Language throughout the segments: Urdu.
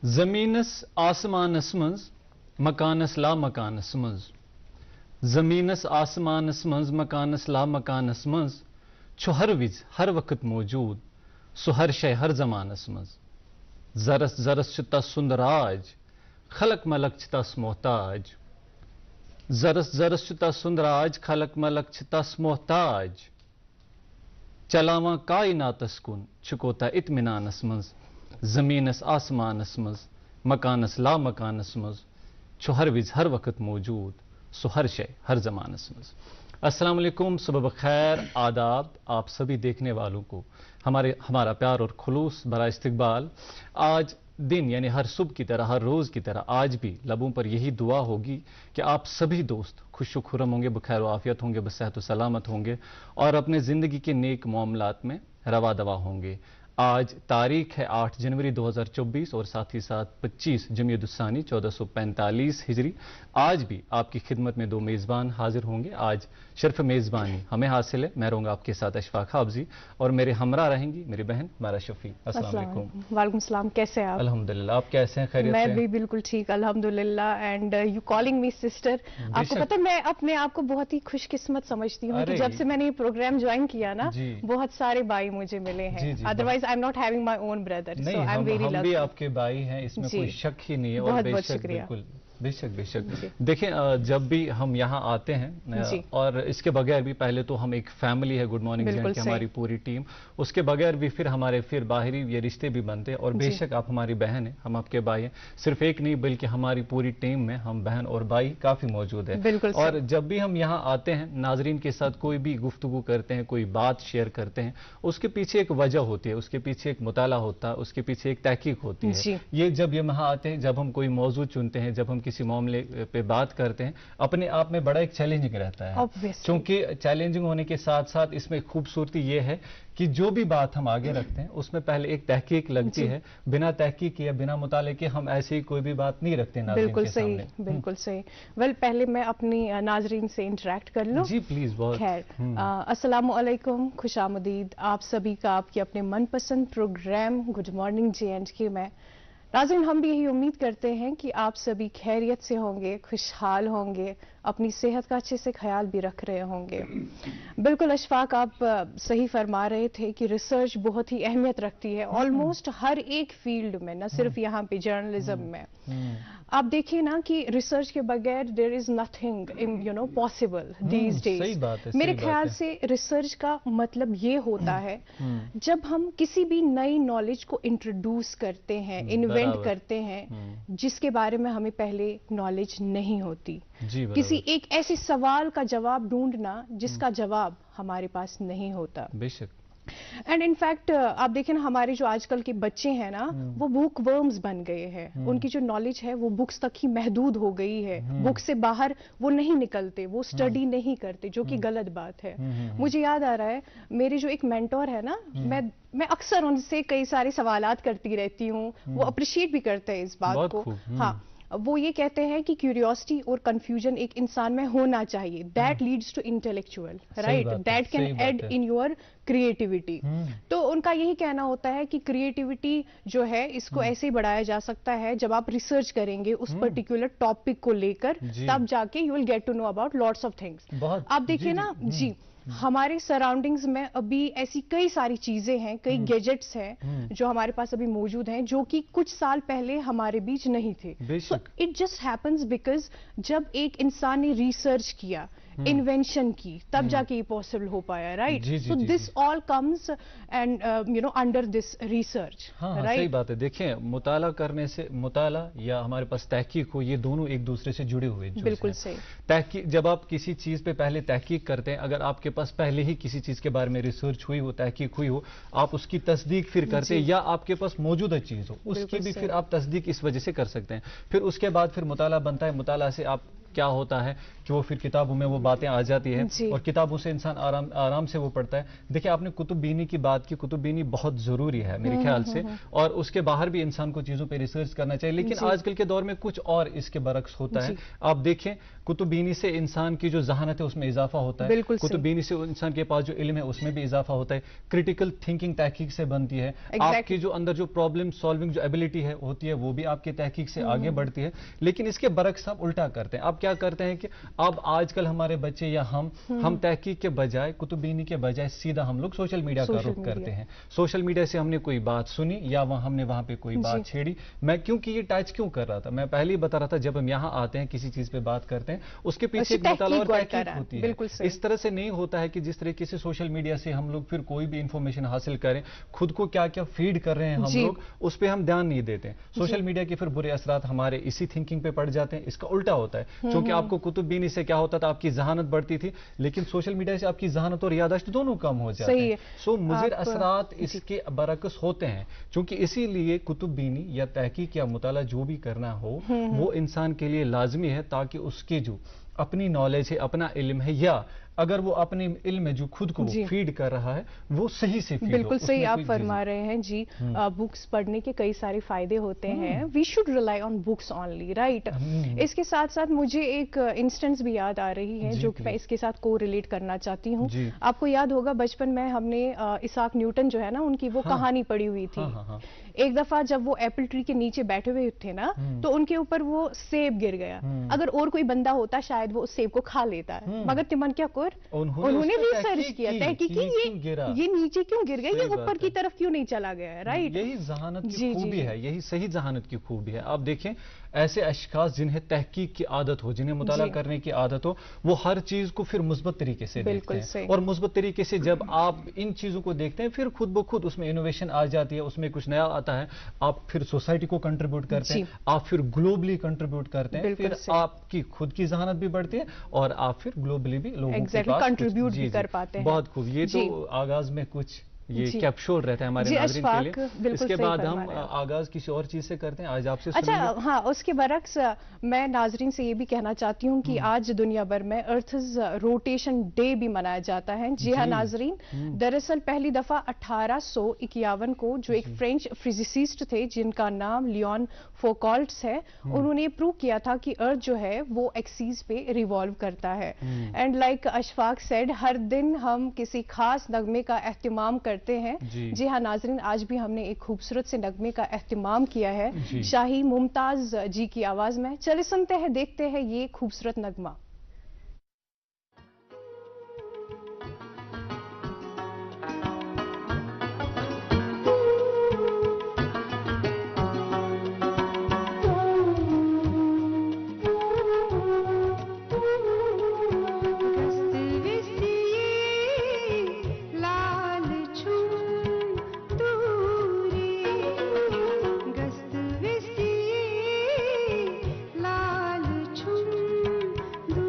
زمینس آسمانس منز مکانس لا مکانس منز زمینس آسمانس منز مکانس لا مکانس منز چھُ ہر وز ہر وقت موجود سُہ ہر شے ہر زمانس منز زرس زرس چھُ تس سُنٛد راج خلق ملک چھِ تس محتاج زرس زرس چھُ تس سُنٛد راج خلق ملک چھِ تس محتاج چلاوان کائناتس کُن چھُ کوتاہ اطمینانس منز زمینس آسمانس منز مکانس لا مکانس منز چھُ ہر وز ہر وقت موجود سُہ ہر شے ہر زمانس منز۔ السلام علیکم، صبح بخیر، آداب آپ سبھی دیکھنے والوں کو ہمارا پیار اور خلوص برا استقبال۔ آج دن یعنی ہر صبح کی طرح ہر روز کی طرح آج بھی لبوں پر یہی دعا ہوگی کہ آپ سبھی دوست خوش و خرم ہوں گے، بخیر و عافیت ہوں گے، بصحت و سلامت ہوں گے اور اپنے زندگی کے نیک معاملات میں روا دوا ہوں گے۔ آج تاریخ ہے 8 جنوری 2024 اور ساتھ ہی ساتھ 25 جمیع الثانی 1445 ہجری۔ آج بھی آپ کی خدمت میں دو میزبان حاضر ہوں گے۔ آج شرف میزبانی ہمیں حاصل ہے، میں رہوں گا آپ کے ساتھ اشفاق حافظی اور میرے ہمراہ رہیں گی میری بہن مارا شفیع۔ السلام علیکم۔ وعلیکم السلام، کیسے ہیں آپ؟ الحمدللہ، آپ کیسے ہیں؟ خیریت سے؟ میں بھی بالکل ٹھیک الحمدللہ۔ And you calling me sister, آپ کو پتہ ہے میں اپنے آپ کو بہت ہی خوش قسمت سمجھتی ہوں کہ جب سے میں نے یہ پروگرام جوائن کیا نا بہت سارے بھائی مجھے ملے ہیں، otherwise I am not having my own brother, so I am very lucky. ہم بھی آپ کے بھائی ہیں، اس میں کوئی شک ہی نہیں ہے۔ بہت بہت شکریہ۔ بے شک بے شک۔ دیکھیں جب بھی ہم یہاں آتے ہیں اور اس کے بغیر بھی، پہلے تو ہم ایک فیملی ہے گڈ مارننگ زین کی ہماری پوری ٹیم، اس کے بغیر بھی پھر ہمارے باہری یہ رشتے بھی بنتے ہیں اور بے شک آپ ہماری بہن ہیں، ہم آپ کے بھائی ہیں، صرف ایک نہیں بلکہ ہماری پوری ٹیم میں ہم بہن اور بھائی کافی موجود ہیں۔ اور جب بھی ہم یہاں آتے ہیں ناظرین کے ساتھ کوئی بھی گفتگو کرتے ہیں، کوئی بات شیئر کرتے ہیں، اس کے پیچھے ایک وجہ ہوتی ہے، اس کے پیچھے ایک مطالعہ ہوتا ہے، اس کے پیچھے ایک تحقیق ہوتی ہے۔ یہ جب یہاں آتے ہیں، جب ہم کوئی موضوع چنتے ہیں، جب ہم کسی معاملے پہ بات کرتے ہیں، اپنے آپ میں بڑا ایک چیلنجنگ رہتا ہے، چونکہ چیلنجنگ ہونے کے ساتھ ساتھ اس میں خوبصورتی یہ ہے کہ جو بھی بات ہم آگے رکھتے ہیں اس میں پہلے ایک تحقیق لگتی ہے، بنا تحقیق یا بنا مطالعے کے ہم ایسے ہی کوئی بھی بات نہیں رکھتے ناظرین کے سامنے۔ بالکل صحیح، بالکل صحیح۔ ویل پہلے میں اپنی ناظرین سے انٹریکٹ کر لوں۔ جی پلیز۔ خیر، السلام علیکم، خوش آمدید آپ سبھی کا آپ کے اپنے من پسند پروگرام گڈ مارننگ JNK میں۔ ناظرین ہم بھی یہی امید کرتے ہیں کہ آپ سبھی خیریت سے ہوں گے، خوشحال ہوں گے، اپنی صحت کا اچھے سے خیال بھی رکھ رہے ہوں گے۔ بالکل اشفاق، آپ صحیح فرما رہے تھے کہ ریسرچ بہت ہی اہمیت رکھتی ہے آلموسٹ ہر ایک فیلڈ میں، نہ صرف یہاں پہ جرنلزم میں۔ آپ دیکھیے نا کہ ریسرچ کے بغیر there is nothing possible these days. میرے خیال سے ریسرچ کا مطلب یہ ہوتا ہے جب ہم کسی بھی نئی نالج کو انٹروڈیوس کرتے ہیں، انوینٹ کرتے ہیں جس کے بارے میں ہمیں پہلے نالج نہیں ہوتی، کسی ایک ایسے سوال کا جواب ڈھونڈنا جس کا جواب ہمارے پاس نہیں ہوتا۔ بے شک۔ اینڈ ان فیکٹ آپ دیکھیں نا ہمارے جو آج کل کے بچے ہیں نا وہ بک ورمز بن گئے ہیں، ان کی جو نالج ہے وہ بکس تک ہی محدود ہو گئی ہے، بک سے باہر وہ نہیں نکلتے، وہ اسٹڈی نہیں کرتے، جو کہ غلط بات ہے۔ مجھے یاد آ رہا ہے میرے جو ایک مینٹور ہے نا، میں اکثر ان سے کئی سارے سوالات کرتی رہتی ہوں، وہ اپریشیٹ بھی کرتے ہیں اس بات کو۔ ہاں، وہ یہ کہتے ہیں کہ کیوریوسٹی اور کنفیوژن ایک انسان میں ہونا چاہیے، that leads to intellectual, right, that can add in your creativity. تو ان کا یہی کہنا ہوتا ہے کہ کریٹیوٹی جو ہے اس کو ایسے ہی بڑھایا جا سکتا ہے جب آپ ریسرچ کریں گے اس پرٹیکولر ٹاپک کو لے کر، تب جا کے you will get to know about lots of things. آپ دیکھیے نا جی، ہمارے سراؤنڈنگز میں ابھی ایسی کئی ساری چیزیں ہیں، کئی گیجٹس ہیں جو ہمارے پاس ابھی موجود ہیں جو کہ کچھ سال پہلے ہمارے بیچ نہیں تھے۔ So it just happens because جب ایک انسان نے ریسرچ کیا، انوینشن کی، تب جا کے یہ پاسبل ہو پایا، right? So this all comes and under this research. ہاں صحیح بات ہے۔ دیکھیں مطالعہ کرنے سے، مطالعہ یا ہمارے پاس تحقیق ہو، یہ دونوں ایک دوسرے سے جڑے ہوئے۔ بالکل صحیح۔ تحقیق، جب آپ کسی چیز پہ پہلے تحقیق کرتے ہیں، اگر آپ کے پاس پہلے ہی کسی چیز کے بارے میں ریسرچ ہوئی ہو، تحقیق ہوئی ہو، آپ اس کی تصدیق پھر کرتے ہیں، یا آپ کے پاس موجودہ چیز ہو اس کی بھی پھر آپ تصدیق اس وجہ سے کر سکتے ہیں۔ پھر اس کے بعد پھر مطالعہ بنتا ہے، مطالعہ سے آپ کیا ہوتا ہے کہ وہ پھر کتابوں میں وہ باتیں آ جاتی ہیں جی. اور کتابوں سے انسان آرام سے وہ پڑھتا ہے. دیکھیں آپ نے کتب بینی کی بات کی, کتب بینی بہت ضروری ہے میرے خیال سے, اور اس کے باہر بھی انسان کو چیزوں پہ ریسرچ کرنا چاہیے, لیکن آج کل کے دور میں کچھ اور اس کے برعکس ہوتا ہے. آپ دیکھیں کتب بینی سے انسان کی جو ذہانت ہے اس میں اضافہ ہوتا ہے, کتب بینی سے انسان کے پاس جو علم ہے اس میں بھی اضافہ ہوتا ہے, کریٹیکل تھنکنگ تحقیق سے بنتی ہے, آپ کی جو اندر جو پرابلم سالونگ جو ایبلٹی ہے ہوتی ہے وہ بھی آپ کی تحقیق سے آگے بڑھتی ہے. لیکن اس کے برعکس آپ الٹا کرتے ہیں. آپ کیا کرتے ہیں کہ اب آج کل ہمارے بچے یا ہم تحقیق کے بجائے, کتب بینی کے بجائے سیدھا ہم لوگ سوشل میڈیا کا رخ کرتے ہیں. سوشل میڈیا سے ہم نے کوئی بات سنی یا ہم نے وہاں پہ کوئی بات چھیڑی, میں کیونکہ یہ ٹچ کیوں کر رہا تھا, میں پہلے ہی بتا رہا تھا, جب ہم یہاں آتے ہیں کسی چیز پہ بات کرتے ہیں اس کے پیچھے ایک مطالعہ اور تحقیق ہوتی ہے. اس طرح سے نہیں ہوتا ہے کہ جس طریقے سے سوشل میڈیا سے ہم لوگ پھر کوئی بھی انفارمیشن حاصل کریں, خود کو کیا کیا فیڈ کر رہے ہیں ہم لوگ اس پہ ہم دھیان نہیں دیتے. سوشل میڈیا کے پھر برے اثرات ہمارے اسی تھنکنگ پہ پڑ جاتے ہیں. اس کا الٹا ہوتا ہے, کیونکہ آپ کو کتب بینی سے کیا ہوتا تھا, آپ کی ذہانت بڑھتی تھی, لیکن سوشل میڈیا سے آپ کی ذہانت اور یادداشت دونوں کم ہو جاتے ہیں. سو مضر اثرات اس کے برعکس ہوتے ہیں, چونکہ اسی لیے کتب بینی یا تحقیق یا مطالعہ جو بھی کرنا ہو وہ انسان کے لیے لازمی ہے, تاکہ اس کے جو اپنی نالج ہے, اپنا علم ہے, یا اگر وہ اپنے علم میں جو خود کو فیڈ کر رہا ہے وہ صحیح سے فیڈ ہو. بالکل صحیح آپ فرما رہے ہیں جی. بکس پڑھنے کے کئی سارے فائدے ہوتے ہیں. We should rely on books only, right. اس کے ساتھ ساتھ مجھے ایک انسٹنس بھی یاد آ رہی ہے جو کہ میں اس کے ساتھ کو ریلیٹ کرنا چاہتی ہوں. آپ کو یاد ہوگا بچپن میں ہم نے اسحاق نیوٹن جو ہے نا, ان کی وہ کہانی پڑھی ہوئی تھی. ایک دفعہ جب وہ ایپل ٹری کے نیچے بیٹھے ہوئے تھے نا, تو ان کے اوپر وہ سیب گر گیا. اگر اور کوئی بندہ ہوتا شاید وہ اس سیب کو کھا لیتا ہے, مگر تمن کیا کر انہوں نے ریسرچ کیا, تحقیق کی یہ نیچے کیوں گر گیا, یہ اوپر کی طرف کیوں نہیں چلا گیا ہے, رائٹ. یہی ذہانت کی خوبی ہے, یہی صحیح ذہانت کی خوبی ہے. آپ دیکھیں ایسے اشخاص جنہیں تحقیق کی عادت ہو, جنہیں مطالعہ کرنے کی عادت ہو, وہ ہر چیز کو پھر مثبت طریقے سے دیکھتے ہیں, اور مثبت طریقے سے جب آپ ان چیزوں کو دیکھتے ہیں پھر خود بخود اس میں انوویشن آ جاتی ہے, اس میں کچھ نیا آتا ہے. آپ پھر سوسائٹی کو کنٹریبیوٹ کرتے ہیں, آپ پھر گلوبلی کنٹریبیوٹ کرتے ہیں, پھر آپ کی خود کی ذہانت بھی بڑھتی ہے اور آپ پھر گلوبلی بھی لوگوں کے پاس کنٹریبیوٹ بھی کر پاتے ہیں. بہت خوب. یہ تو آغاز میں کچھ یہ کیپشول رہتا ہے ہمارے ناظرین کے لیے. اس کے بعد ہم آغاز کسی اور چیز سے کرتے ہیں. آج آپ سے اچھا ہاں, اس کے برعکس میں ناظرین سے یہ بھی کہنا چاہتی ہوں کہ آج دنیا بھر میں ارتھز روٹیشن ڈے بھی منایا جاتا ہے. جی ہاں ناظرین, دراصل پہلی دفعہ 1851 کو جو ایک فرینچ فزسسٹ تھے جن کا نام لیون فوکالٹس ہے, انہوں نے پروو کیا تھا کہ ارتھ جو ہے وہ ایکسیس پہ ریوالو کرتا ہے. اینڈ لائک اشفاق سیڈ, ہر دن ہم کسی خاص نغمے کا اہتمام کرتے ہیں. جی ہاں ناظرین, آج بھی ہم نے ایک خوبصورت سے نغمے کا اہتمام کیا ہے شاہی ممتاز جی کی آواز میں. چلے سنتے ہیں, دیکھتے ہیں یہ خوبصورت نغمہ. دو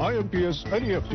IMPS, NEFT,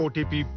OTP,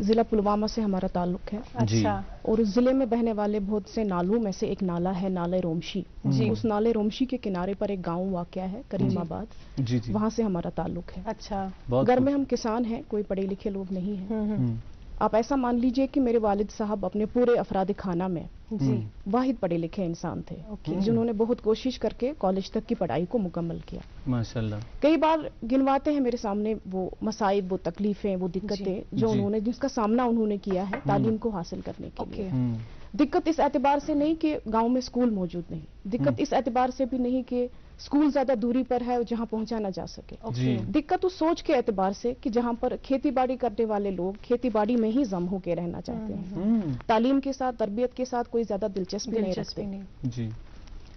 ضلع پلوامہ سے ہمارا تعلق ہے. اچھا. اور اس ضلع میں بہنے والے بہت سے نالوں میں سے ایک نالا ہے نالے رومشی. اس نالے رومشی کے کنارے پر ایک گاؤں واقع ہے کریم آباد. وہاں سے ہمارا تعلق ہے. اچھا. گھر میں ہم کسان ہیں, کوئی پڑھے لکھے لوگ نہیں ہیں. آپ ایسا مان لیجئے کہ میرے والد صاحب اپنے پورے افراد خانہ میں واحد پڑھے لکھے انسان تھے جنہوں نے بہت کوشش کر کے کالج تک کی پڑھائی کو مکمل کیا. ماشاءاللہ. کئی بار گنواتے ہیں میرے سامنے وہ مصائب, وہ تکلیفیں, وہ دقتیں جو انہوں نے, جس کا سامنا انہوں نے کیا ہے تعلیم کو حاصل کرنے کے لیے. دقت اس اعتبار سے نہیں کہ گاؤں میں اسکول موجود نہیں, دقت اس اعتبار سے بھی نہیں کہ اسکول زیادہ دوری پر ہے جہاں پہنچا نہ جا سکے. دقت اس سوچ کے اعتبار سے کہ جہاں پر کھیتی باڑی کرنے والے لوگ کھیتی باڑی میں ہی ضم ہو کے رہنا چاہتے ہیں, تعلیم کے ساتھ تربیت کے ساتھ کوئی زیادہ دلچسپی نہیں رکھتے.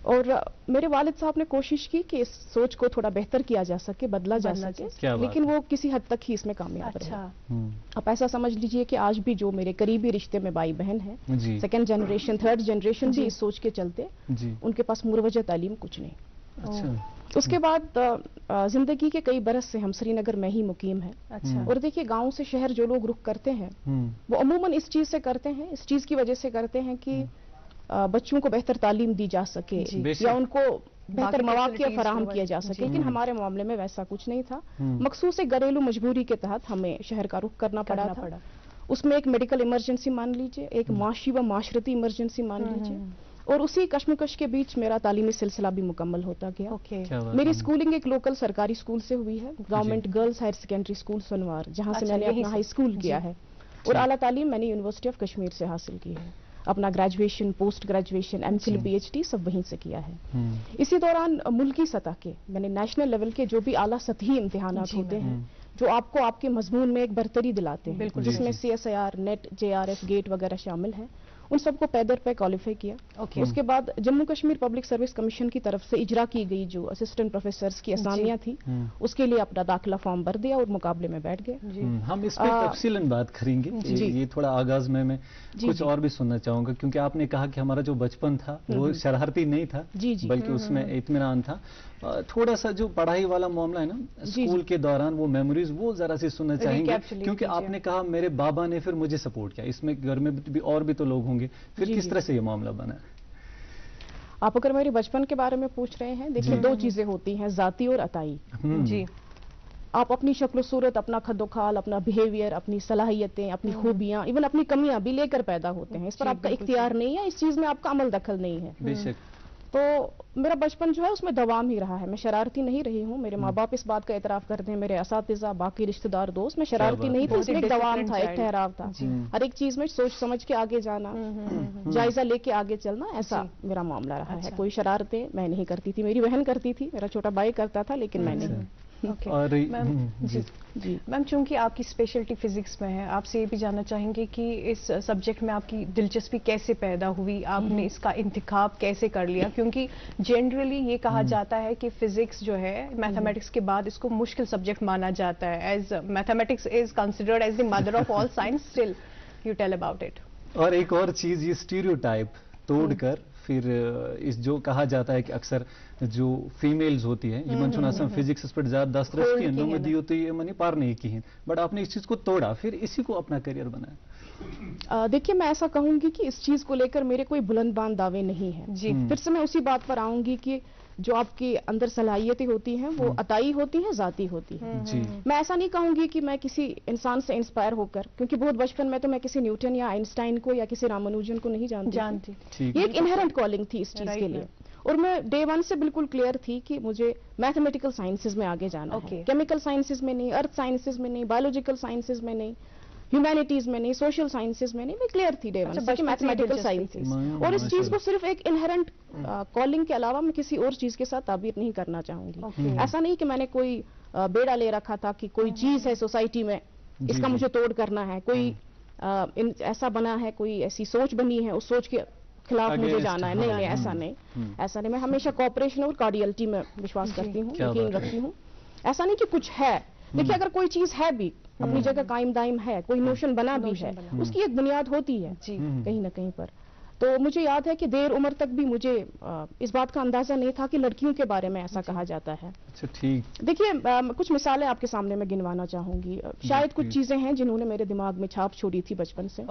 اور میرے والد صاحب نے کوشش کی کہ اس سوچ کو تھوڑا بہتر کیا جا سکے, بدلا جا سکے, لیکن وہ کسی حد تک ہی اس میں کامیاب رہے. آپ ایسا سمجھ لیجئے کہ آج بھی جو میرے قریبی رشتے میں بھائی بہن ہیں, سیکنڈ جنریشن, تھرڈ جنریشن بھی اس سوچ کے چلتے ان کے پاس مروجہ تعلیم کچھ نہیں. اس کے بعد زندگی کے کئی برس سے ہم سری نگر میں ہی مقیم ہیں. اور دیکھیے گاؤں سے شہر جو لوگ رخ کرتے ہیں وہ عموماً اس چیز سے کرتے ہیں, اس چیز کی وجہ سے کرتے ہیں کہ بچوں کو بہتر تعلیم دی جا سکے یا ان کو بہتر مواقع فراہم کیا جا سکے. لیکن ہمارے معاملے میں ویسا کچھ نہیں تھا. مخصوص گھریلو مجبوری کے تحت ہمیں شہر کا رخ کرنا پڑا تھا. اس میں ایک میڈیکل ایمرجنسی مان لیجئے, ایک معاشی و معاشرتی ایمرجنسی مان لیجئے, اور اسی کشمکش کے بیچ میرا تعلیمی سلسلہ بھی مکمل ہوتا گیا. میری سکولنگ ایک لوکل سرکاری سکول سے ہوئی ہے, government girls higher secondary school Sonwar, جہاں سے میں نے اپنا ہائی سکول کیا ہے. اور اعلیٰ تعلیم میں نے یونیورسٹی آف کشمیر سے حاصل کی ہے. اپنا graduation, post graduation, M Phil, P H D سب وہیں سے کیا ہے. اسی دوران ملکی سطح کے میں نے نیشنل لیول کے جو بھی اعلیٰ سطحی امتحانات ہوتے ہیں جو آپ کو آپ کے مضمون میں ایک برتری دلاتے ہیں, جس میں CSIR, نیٹ, JRF, گیٹ وغیرہ شامل ہیں, ان سب کو پیدر پہ کوالیفائی کیا. اس کے بعد Jammu Kashmir public service commission کی طرف سے اجرا کی گئی جو اسسٹنٹ پروفیسرز کی اسامیاں تھی اس کے لیے اپنا داخلہ فارم بھر دیا اور مقابلے میں بیٹھ گئے. ہم اس پہ تفصیلاً بات کریں گے. یہ تھوڑا آغاز میں کچھ اور بھی سننا چاہوں گا, کیونکہ آپ نے کہا کہ ہمارا جو بچپن تھا وہ شرارتی نہیں تھا بلکہ اس میں اطمینان تھا. تھوڑا سا جو پڑھائی والا معاملہ ہے نا اسکول کے دوران, وہ میموریز وہ ذرا سی سننا چاہیں گے, کیونکہ آپ نے کہا میرے بابا نے پھر مجھے سپورٹ کیا. اس میں گھر میں بھی اور بھی تو لوگ ہوں گے, پھر کس طرح سے یہ معاملہ بنا؟ آپ اگر میرے بچپن کے بارے میں پوچھ رہے ہیں, دیکھیے دو چیزیں ہوتی ہیں, ذاتی اور عطائی. آپ اپنی شکل و صورت, اپنا خد و خال, اپنا بیہیویئر, اپنی صلاحیتیں, اپنی خوبیاں, ایون اپنی کمیاں بھی لے کر پیدا ہوتے ہیں. اس پر آپ کا اختیار نہیں ہے, اس چیز میں آپ کا عمل دخل نہیں ہے. بے شک. تو میرا بچپن جو ہے اس میں دوام ہی رہا ہے. میں شرارتی نہیں رہی ہوں, میرے ماں باپ اس بات کا اعتراف کرتے ہیں, میرے اساتذہ, باقی رشتہ دار, دوست. میں شرارتی نہیں تھی, اس میں ایک دوام تھا, ایک ٹھہراؤ تھا. ہر ایک چیز میں سوچ سمجھ کے آگے جانا, جائزہ لے کے آگے چلنا, ایسا میرا معاملہ رہا ہے. کوئی شرارتیں میں نہیں کرتی تھی, میری بہن کرتی تھی, میرا چھوٹا بھائی کرتا تھا, لیکن میں نہیں. میم چونکہ آپ کی اسپیشلٹی فزکس میں ہے, آپ سے یہ بھی جاننا چاہیں گے کہ اس سبجیکٹ میں آپ کی دلچسپی کیسے پیدا ہوئی, آپ نے اس کا انتخاب کیسے کر لیا؟ کیونکہ جنرلی یہ کہا جاتا ہے کہ فزکس جو ہے میتھمیٹکس کے بعد اس کو مشکل سبجیکٹ مانا جاتا ہے, as mathematics is considered as the mother of all science. Still you tell about it. اور ایک اور چیز, یہ اسٹیریوٹائپ توڑ کر پھر اس جو کہا جاتا ہے کہ اکثر جو فیمیلز ہوتی ہیں یہ منچون آسان فزکس اس پر زیادہ دسترس کی اندوں میں دی ہوتی ہے منی پار نہیں کی ہیں, بٹ آپ نے اس چیز کو توڑا, پھر اسی کو اپنا کریئر بنایا. دیکھیے میں ایسا کہوں گی کہ اس چیز کو لے کر میرے کوئی بلند باند دعوے نہیں ہیں. پھر سے میں اسی بات پر آؤں گی کہ جو آپ کی اندر صلاحیتیں ہوتی ہیں وہ عطائی ہوتی ہیں, ذاتی ہوتی ہیں. میں ایسا نہیں کہوں گی کہ میں کسی انسان سے انسپائر ہو کر, کیونکہ بہت بچپن میں تو میں کسی نیوٹن یا آئنسٹائن کو یا کسی رامانوجن کو نہیں جانتی. یہ ایک انہرنٹ کالنگ تھی اس چیز کے لیے, اور میں ڈے ون سے بالکل کلیئر تھی کہ مجھے میتھمیٹیکل سائنسز میں آگے جانا ہے, کیمیکل سائنسز میں نہیں, ارتھ سائنسز میں نہیں, بایولوجیکل سائنسز میں نہیں, ہیومینٹیز میں نہیں, سوشل سائنسز میں نہیں. میں کلیئر تھی ڈے ون سے کہ میتھمیٹیکل سائنسز, اور اس چیز کو صرف ایک انہرنٹ کالنگ کے علاوہ میں کسی اور چیز کے ساتھ تعبیر نہیں کرنا چاہوں گی. ایسا نہیں کہ میں نے کوئی بیڑا لے رکھا تھا کہ کوئی چیز ہے سوسائٹی میں اس کا مجھے توڑ کرنا ہے, کوئی ایسا بنا ہے, کوئی ایسی سوچ بنی ہے, اس سوچ کے خلاف مجھے جانا ہے. نہیں, ایسا نہیں. میں ہمیشہ کوآپریشن اور کارڈیلٹی میں وشواس کرتی ہوں, یقین رکھتی ہوں. ایسا نہیں کہ کچھ ہے. دیکھیے اگر کوئی چیز ہے بھی اپنی جگہ قائم دائم ہے, کوئی نوشن بنا بھی ہے, اس کی ایک بنیاد ہوتی ہے کہیں نہ کہیں پر. تو مجھے یاد ہے کہ دیر عمر تک بھی مجھے اس بات کا اندازہ نہیں تھا کہ لڑکیوں کے بارے میں ایسا کہا جاتا ہے. اچھا ٹھیک. دیکھیے کچھ مثالیں آپ کے سامنے میں گنوانا چاہوں گی. شاید کچھ چیزیں ہیں جنہوں نے میرے دماغ میں چھاپ چھوڑی تھی بچپن سے.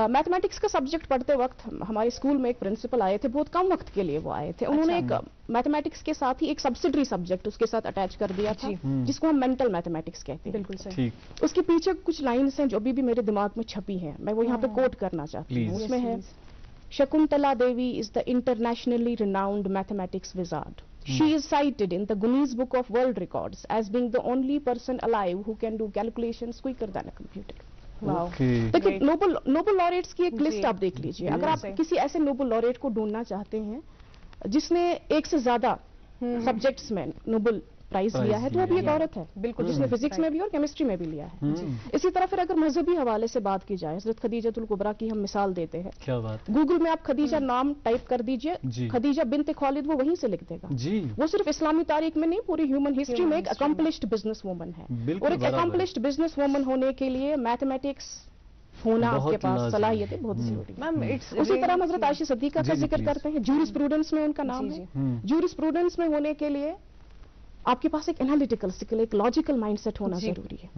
میتھمیٹکس کا سبجیکٹ پڑھتے وقت ہمارے اسکول میں ایک پرنسپل آئے تھے, بہت کم وقت کے لیے وہ آئے تھے. انہوں نے ایک میتھمیٹکس کے ساتھ ہی ایک سبسیڈری سبجیکٹ اس کے ساتھ اٹیچ کر دیا تھا, جس کو ہم مینٹل میتھمیٹکس کہتے ہیں. بالکل صحیح. اس کے پیچھے کچھ لائنز ہیں جو ابھی بھی میرے دماغ میں چھپی ہیں, میں وہ یہاں پہ کوٹ کرنا چاہتی ہوں. اس میں ہے, شکنتلا دیوی is the internationally renowned mathematics wizard. She is cited in the Guinness Book of World Records as being the only person alive who can do calculations quicker than a computer. دیکھیے نوبل لوریٹس کی ایک لسٹ آپ دیکھ لیجئے. اگر آپ کسی ایسے نوبل لوریٹ کو ڈھونڈنا چاہتے ہیں جس نے ایک سے زیادہ سبجیکٹس میں نوبل پرائز لیا ہے, تو وہ بھی ایک عورت ہے بالکل, جس نے فزکس میں بھی اور کیمسٹری میں بھی لیا ہے. اسی طرح پھر اگر مذہبی حوالے سے بات کی جائے, حضرت خدیجہ الکبریٰ کی ہم مثال دیتے ہیں. کیا بات. گوگل میں آپ خدیجہ نام ٹائپ کر دیجئے, خدیجہ بنت خالد وہ وہیں سے لکھ دے گا. وہ صرف اسلامی تاریخ میں نہیں, پوری ہیومن ہسٹری میں ایک اکمپلشڈ بزنس وومن ہے. اور ایک اکمپلشڈ بزنس وومن ہونے کے لیے میتھمیٹکس ہونا آپ کے پاس صلاحیتیں بہت ضروری ہے. اسی طرح حضرت عائشہ صدیقہ کا ذکر کرتے ہیں, جورسپروڈنس میں ان کا نام ہے. جورسپروڈنس میں ہونے کے لیے آپ کے پاس ایک انالیٹیکل سکل, ایک لاجیکل مائنڈ سیٹ ہونا ضروری ہے.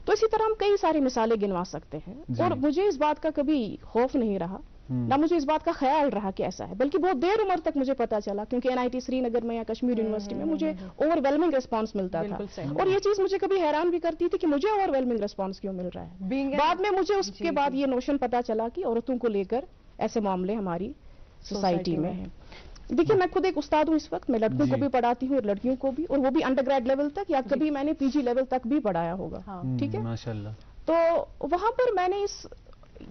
تو اسی طرح ہم کئی ساری مثالیں گنوا سکتے ہیں. اور مجھے اس بات کا کبھی خوف نہیں رہا, نہ مجھے اس بات کا خیال رہا کہ ایسا ہے, بلکہ بہت دیر عمر تک مجھے پتا چلا, کیونکہ NIT سری نگر میں یا کشمیر یونیورسٹی میں مجھے اوور ویلمنگ ریسپانس ملتا تھا. اور یہ چیز مجھے کبھی حیران بھی کرتی تھی کہ مجھے اوور ویلمنگ ریسپانس کیوں مل رہا ہے. بعد میں مجھے اس کے بعد یہ نوشن پتا چلا کہ عورتوں کو لے کر ایسے معاملے ہماری سوسائٹی میں ہیں. دیکھیے میں خود ایک استاد ہوں اس وقت, میں لڑکوں کو بھی پڑھاتی ہوں اور لڑکیوں کو بھی, اور وہ بھی انڈر گریڈ لیول تک, یا کبھی میں نے PG لیول تک بھی پڑھایا ہوگا. ٹھیک ہے, ماشاءاللہ. تو وہاں پر میں نے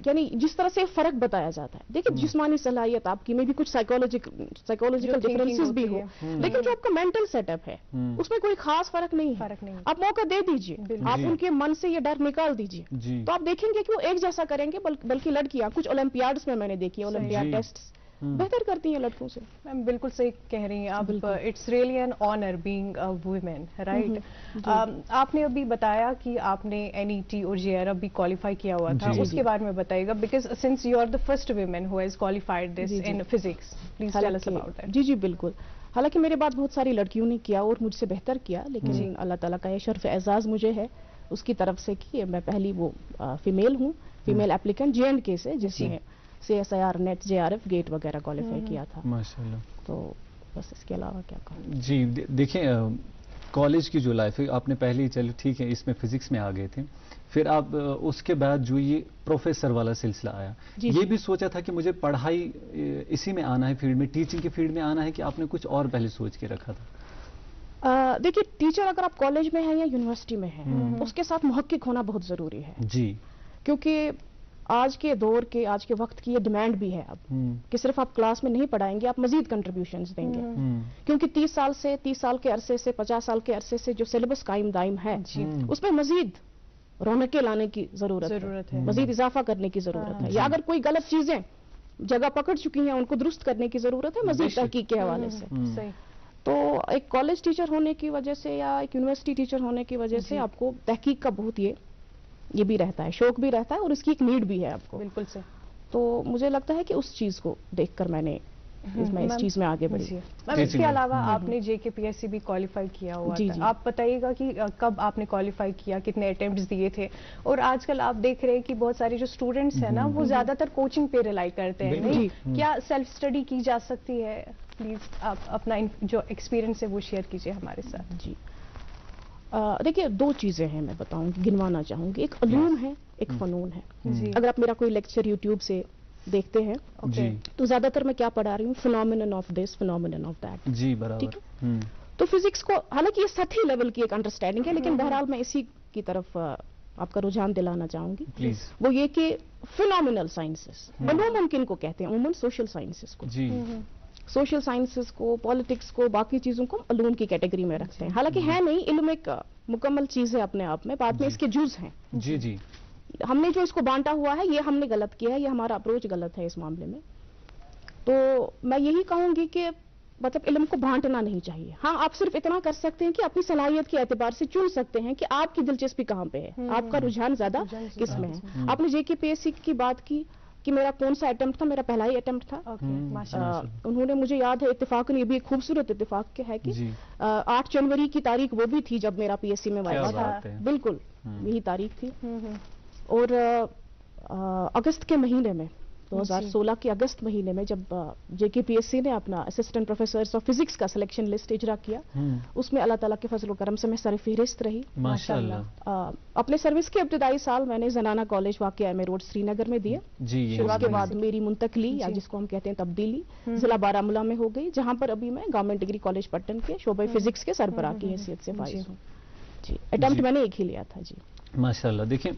یعنی جس طرح سے فرق بتایا جاتا ہے, دیکھیں جسمانی صلاحیت آپ کی میں بھی کچھ سائیکولوجیکل ڈفرینسز بھی ہو, لیکن جو آپ کا مینٹل سیٹ اپ ہے اس میں کوئی خاص فرق نہیں ہے. آپ موقع دے دیجئے, آپ ان کے من سے یہ ڈر نکال دیجئے, تو آپ دیکھیں گے کہ وہ ایک جیسا کریں گے. بلکہ لڑکیاں کچھ اولمپیاڈز میں نے دیکھی ہے, اولمپیاڈ ٹیسٹ بہتر کرتی ہیں لڑکوں سے. میم بالکل صحیح کہہ رہی ہیں آپ. It's really an honour being a woman, right. آپ نے ابھی بتایا کہ آپ نے NET اور JRF بھی کوالیفائی کیا ہوا تھا, اس کے بارے میں بتائیے گا, because since you are the first women who has qualified this in physics, please tell us about that. جی بالکل. حالانکہ میرے بعد بہت ساری لڑکیوں نے کیا اور مجھ سے بہتر کیا, لیکن اللہ تعالیٰ کا یہ شرف اعزاز مجھے ہے اس کی طرف سے کہ میں پہلی وہ فیمیل ہوں, فیمیل اپلیکنٹ JNK سے, جس نے CSIR NET JRF گیٹ وغیرہ کوالیفائی کیا تھا. ماشاءاللہ. تو بس اس کے علاوہ کیا کہوں. جی دیکھیں, کالج کی جو لائف ہے آپ نے پہلے ہی, چلو ٹھیک ہے, اس میں فزکس میں آ گئے تھے, پھر آپ اس کے بعد جو یہ پروفیسر والا سلسلہ آیا, یہ بھی سوچا تھا کہ مجھے پڑھائی اسی میں آنا ہے, فیلڈ میں, ٹیچنگ کے فیلڈ میں آنا ہے, کہ آپ نے کچھ اور پہلے سوچ کے رکھا تھا؟ دیکھیے ٹیچر اگر آپ کالج میں ہیں یا یونیورسٹی میں ہیں, اس کے ساتھ محقق ہونا بہت ضروری ہے. جی. کیونکہ آج کے دور کے, آج کے وقت کی یہ ڈیمانڈ بھی ہے اب, کہ صرف آپ کلاس میں نہیں پڑھائیں گے, آپ مزید کنٹریبیوشنز دیں گے. کیونکہ 30 سال کے عرصے سے 50 سال کے عرصے سے جو سلیبس قائم دائم ہے, اس میں مزید رونقیں لانے کی ضرورت ہے, مزید اضافہ کرنے کی ضرورت ہے, یا اگر کوئی غلط چیزیں جگہ پکڑ چکی ہیں ان کو درست کرنے کی ضرورت ہے مزید تحقیق کے حوالے سے. تو ایک کالج ٹیچر ہونے کی وجہ سے یا ایک یونیورسٹی ٹیچر ہونے کی وجہ سے آپ کو تحقیق کا بہت یہ بھی رہتا ہے, شوق بھی رہتا ہے, اور اس کی ایک نیڈ بھی ہے آپ کو. بالکل سے. تو مجھے لگتا ہے کہ اس چیز کو دیکھ کر میں اس چیز میں آگے بڑھی. اس کے علاوہ آپ نے JKPSC بھی کوالیفائی کیا ہوا تھا, آپ بتائیے گا کہ کب آپ نے کوالیفائی کیا, کتنے اٹیمپٹس دیے تھے, اور آج کل آپ دیکھ رہے ہیں کہ بہت سارے جو اسٹوڈنٹس ہیں نا, وہ زیادہ تر کوچنگ پہ ریلائی کرتے ہیں, کیا سیلف اسٹڈی کی جا سکتی ہے؟ پلیز آپ اپنا جو ایکسپیرینس ہے وہ شیئر کیجیے ہمارے ساتھ. جی دیکھیے, دو چیزیں ہیں میں بتاؤں گی, گنوانا چاہوں گی. ایک علوم ہے, ایک فنون ہے. اگر آپ میرا کوئی لیکچر YouTube سے دیکھتے ہیں تو زیادہ تر میں کیا پڑھا رہی ہوں, phenomenon of this, phenomenon of that. جی برابر. تو فزکس کو, حالانکہ یہ سطحی لیول کی ایک انڈرسٹینڈنگ ہے, لیکن بہرحال میں اسی کی طرف آپ کا رجحان دلانا چاہوں گی. وہ یہ کہ فینومینل سائنسز, علوم ہم کن کو کہتے ہیں, عموماً سوشل سائنسز کو. سوشل سائنسز کو, پالیٹکس کو, باقی چیزوں کو علوم کی کیٹیگری میں رکھتے ہیں. حالانکہ ہے نہیں, علم ایک مکمل چیز ہے اپنے آپ میں, بعد میں اس کے جز ہیں. جی. ہم نے جو اس کو بانٹا ہوا ہے, یہ ہم نے غلط کیا ہے, یہ ہمارا اپروچ غلط ہے اس معاملے میں. تو میں یہی کہوں گی کہ مطلب علم کو بانٹنا نہیں چاہیے. ہاں آپ صرف اتنا کر سکتے ہیں کہ اپنی صلاحیت کے اعتبار سے چن سکتے ہیں کہ آپ کی دلچسپی کہاں پہ ہے, آپ کا رجحان زیادہ کس میں ہے. آپ نے JKPSC کی بات کی, کہ میرا کون سا اٹمپٹ تھا. میرا پہلا ہی اٹمپٹ تھا. انہوں نے مجھے یاد ہے اتفاقاً یہ بھی ایک خوبصورت اتفاق ہے کہ 8 جنوری کی تاریخ وہ بھی تھی جب میرا پی ایس سی میں وائوا تھا. بالکل یہی تاریخ تھی. اور اگست کے مہینے میں 2016 کے اگست مہینے میں جب جے کے پی ایس سی نے اپنا اسسٹنٹ پروفیسرز آف فزکس کا سلیکشن لسٹ اجرا کیا, اس میں اللہ تعالیٰ کے فضل و کرم سے میں سر فہرست رہی. ماشاءاللہ. اپنے سروس کے ابتدائی سال میں نے زنانہ کالج واقع ایم اے روڈ سری نگر میں دیا. اس کے بعد میری منتقلی یا جس کو ہم کہتے ہیں تبدیلی ضلع بارہمولہ میں ہو گئی, جہاں پر ابھی میں گورنمنٹ ڈگری کالج پٹن کے شعبہ فزکس کے سربراہ کی حیثیت سے فائز ہوں. جی اٹمپٹ میں نے ایک ہی لیا تھا. جی ماشاءاللہ. دیکھیں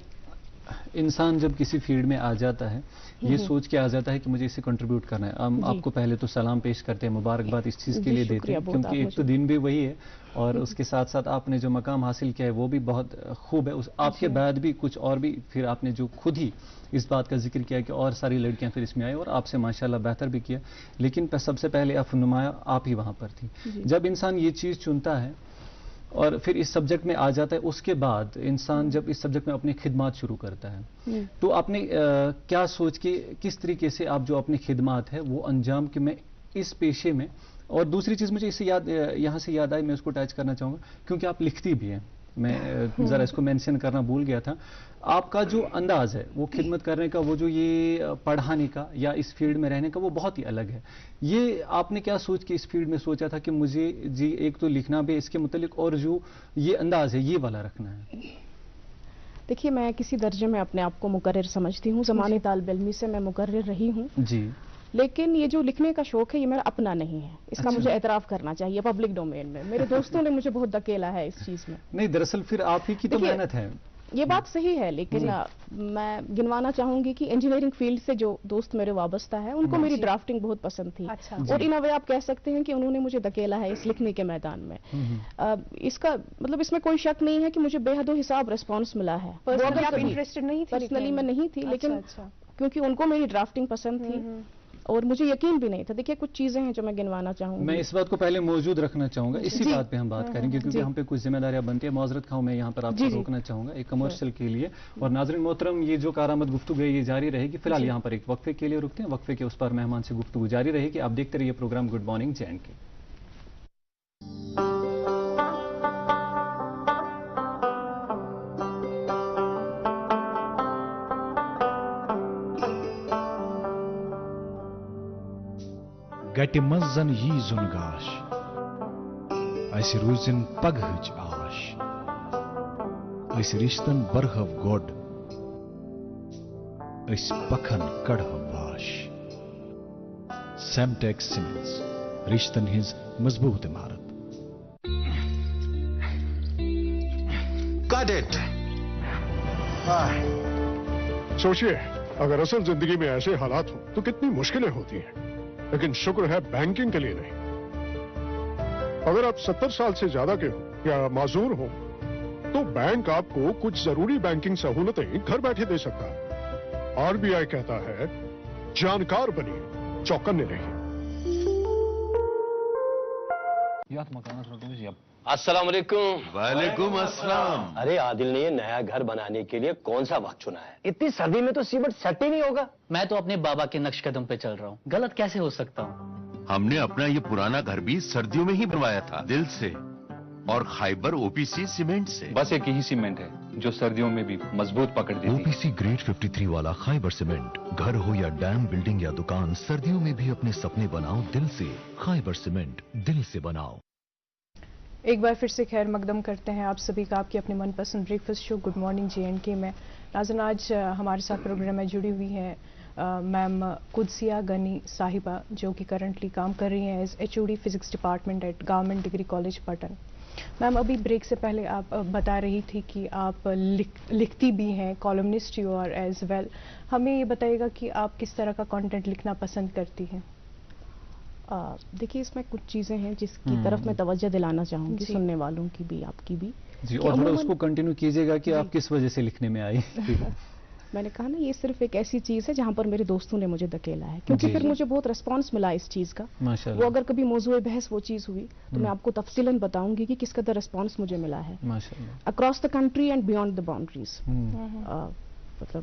انسان جب کسی فیلڈ میں آ جاتا ہے یہ سوچ کے آ جاتا ہے کہ مجھے اسے کنٹریبیوٹ کرنا ہے. ہم آپ کو پہلے تو سلام پیش کرتے ہیں, مبارکباد اس چیز کے لیے دیتے ہیں کیونکہ ایک تو دن بھی وہی ہے اور اس کے ساتھ ساتھ آپ نے جو مقام حاصل کیا ہے وہ بھی بہت خوب ہے. آپ کے بعد بھی کچھ اور بھی پھر آپ نے جو خود ہی اس بات کا ذکر کیا کہ اور ساری لڑکیاں پھر اس میں آئی اور آپ سے ماشاءاللہ بہتر بھی کیا, لیکن سب سے پہلے آپ نمایاں آپ ہی وہاں پر تھی. جب انسان یہ چیز چنتا ہے اور پھر اس سبجیکٹ میں آ جاتا ہے, اس کے بعد انسان جب اس سبجیکٹ میں اپنی خدمات شروع کرتا ہے تو آپ نے کیا سوچ کے کس طریقے سے آپ جو اپنی خدمات ہے وہ انجام کہ میں اس پیشے میں. اور دوسری چیز مجھے اس سے یہاں سے یاد آئی, میں اس کو ٹچ کرنا چاہوں گا کیونکہ آپ لکھتی بھی ہیں, میں ذرا اس کو مینشن کرنا بھول گیا تھا. آپ کا جو انداز ہے وہ خدمت کرنے کا, وہ جو یہ پڑھانے کا یا اس فیلڈ میں رہنے کا وہ بہت ہی الگ ہے. یہ آپ نے کیا سوچ کے اس فیلڈ میں سوچا تھا کہ مجھے جی ایک تو لکھنا بھی اس کے متعلق اور جو یہ انداز ہے یہ والا رکھنا ہے؟ دیکھیے میں کسی درجے میں اپنے آپ کو مقرر سمجھتی ہوں, زمانے طالب علمی سے میں مقرر رہی ہوں جی, لیکن یہ جو لکھنے کا شوق ہے یہ میرا اپنا نہیں ہے. اس کا مجھے اعتراف کرنا چاہیے پبلک ڈومین میں. میرے دوستوں نے مجھے بہت دھکیلا ہے اس چیز میں. نہیں دراصل پھر آپ ہی کی تو محنت ہے. یہ بات صحیح ہے, لیکن میں گنوانا چاہوں گی کہ انجینئرنگ فیلڈ سے جو دوست میرے وابستہ ہیں ان کو میری ڈرافٹنگ بہت پسند تھی اور ان وے آپ کہہ سکتے ہیں کہ انہوں نے مجھے دھکیلا ہے اس لکھنے کے میدان میں. اس کا مطلب اس میں کوئی شک نہیں ہے کہ مجھے بے حد و حساب ریسپانس ملا ہے. پرسنلی میں نہیں تھی, لیکن کیونکہ ان کو میری ڈرافٹنگ پسند تھی اور مجھے یقین بھی نہیں تھا. دیکھیے کچھ چیزیں ہیں جو میں گنوانا چاہوں گا. میں اس بات کو پہلے موجود رکھنا چاہوں گا, اسی بات پہ ہم بات کریں گے کیونکہ ہم پہ کچھ ذمہ داریاں بنتی ہیں. معذرت خواہ میں یہاں پر آپ کو روکنا چاہوں گا ایک کمرشل کے لیے. اور ناظرین محترم یہ جو کارآمد گفتگو ہے یہ جاری رہے گی. فی الحال یہاں پر ایک وقفے کے لیے رکتے ہیں, وقفے کے اس پر مہمان سے گفتگو جاری رہے گی. آپ دیکھتے رہیے پروگرام گڈ مارننگ JNK. گٹہِ منٛز زن یی زُن گاش اسہِ روٗزِن پگہٕچ آش أسۍ رِشتن برہو گۄڈ أسۍ پکھن کڑہو واش. سیمٹیک سیمنٹس رشتن ہٕنٛز مضبوط عمارت. Got it. سوچئے اگر اصل زندگی میں ایسے حالات ہوں تو کتنی مشکلیں ہوتی ہیں, لیکن شکر ہے بینکنگ کے لیے نہیں. اگر آپ 70 سال سے زیادہ کے ہوں یا معذور ہوں تو بینک آپ کو کچھ ضروری بینکنگ سہولتیں گھر بیٹھے دے سکتا ہے. RBI کہتا ہے جانکار بنیے, چوکنے رہیے. السلام علیکم. وعلیکم السلام. ارے عادل نے یہ نیا گھر بنانے کے لیے کون سا وقت چنا ہے؟ اتنی سردی میں تو سیمنٹ سیٹ ہی نہیں ہوگا. میں تو اپنے بابا کے نقش قدم پہ چل رہا ہوں, غلط کیسے ہو سکتا ہوں؟ ہم نے اپنا یہ پرانا گھر بھی سردیوں میں ہی بنوایا تھا, دل سے اور خیبر OPC سیمنٹ سے. بس ایک ہی سیمنٹ ہے جو سردیوں میں بھی مضبوط پکڑ دیتی ہے. OPC گریڈ 53 والا خیبر سیمنٹ. گھر ہو یا ڈیم, بلڈنگ یا دکان, سردیوں میں بھی اپنے سپنے بناؤ دل سے. خیبر سیمنٹ, دل سے بناؤ. ایک بار پھر سے خیر مقدم کرتے ہیں آپ سبھی کا آپ کی اپنے من پسند بریک فاسٹ شو گڈ مارننگ JNK میں. ناظرین آج ہمارے ساتھ پروگرام میں جڑی ہوئی ہیں میم قدسیہ غنی صاحبہ, جو کہ کرنٹلی کام کر رہی ہیں as HOD physics department at government degree college Pattan. Ma'am ابھی بریک سے پہلے آپ بتا رہی تھی کہ آپ لکھتی بھی ہیں, columnist you are as well. ہمیں یہ بتائیے گا کہ آپ کس طرح کا کانٹینٹ لکھنا پسند کرتی ہیں؟ دیکھیے اس میں کچھ چیزیں ہیں جس کی طرف میں توجہ دلانا چاہوں گی, سننے والوں کی بھی آپ کی بھی. جی, اور تھوڑا اس کو کنٹینیو کیجیے گا کہ آپ کس وجہ سے لکھنے میں آئی. میں نے کہا نا یہ صرف ایک ایسی چیز ہے جہاں پر میرے دوستوں نے مجھے دھکیلا ہے, کیونکہ پھر مجھے بہت ریسپانس ملا اس چیز کا. وہ اگر کبھی موضوع بحث وہ چیز ہوئی تو میں آپ کو تفصیلاً بتاؤں گی کہ کس قدر ریسپانس مجھے ملا ہے across the country and beyond the boundaries. مطلب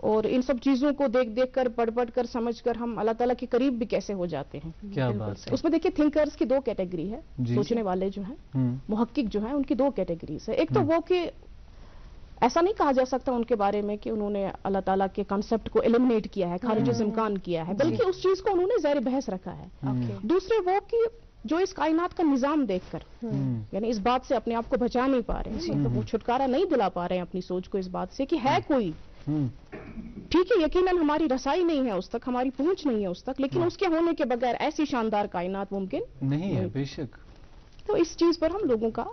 اور ان سب چیزوں کو دیکھ دیکھ کر پڑھ پڑھ کر سمجھ کر ہم اللہ تعالیٰ کے قریب بھی کیسے ہو جاتے ہیں. کیا بات ہے. اس میں دیکھیے تھنکرز کی 2 کیٹیگری ہے, سوچنے والے جو ہیں, محقق جو ہیں, ان کی 2 کیٹیگریز ہے. ایک تو وہ کہ ایسا نہیں کہا جا سکتا ان کے بارے میں کہ انہوں نے اللہ تعالیٰ کے کنسپٹ کو ایلیمنیٹ کیا ہے, خارج از امکان کیا ہے, بلکہ اس چیز کو انہوں نے زیر بحث رکھا ہے. دوسرے وہ کہ جو اس کائنات کا نظام دیکھ کر یعنی اس بات سے اپنے آپ کو بچا نہیں پا رہے ہیں, مطلب وہ چھٹکارا نہیں دلا پا رہے ہیں اپنی سوچ کو اس بات سے کہ ہے کوئی, ٹھیک ہے یقیناً ہماری رسائی نہیں ہے اس تک, ہماری پہنچ نہیں ہے اس تک, لیکن اس کے ہونے کے بغیر ایسی شاندار کائنات ممکن نہیں ہے. بے شک. تو اس چیز پر ہم لوگوں کا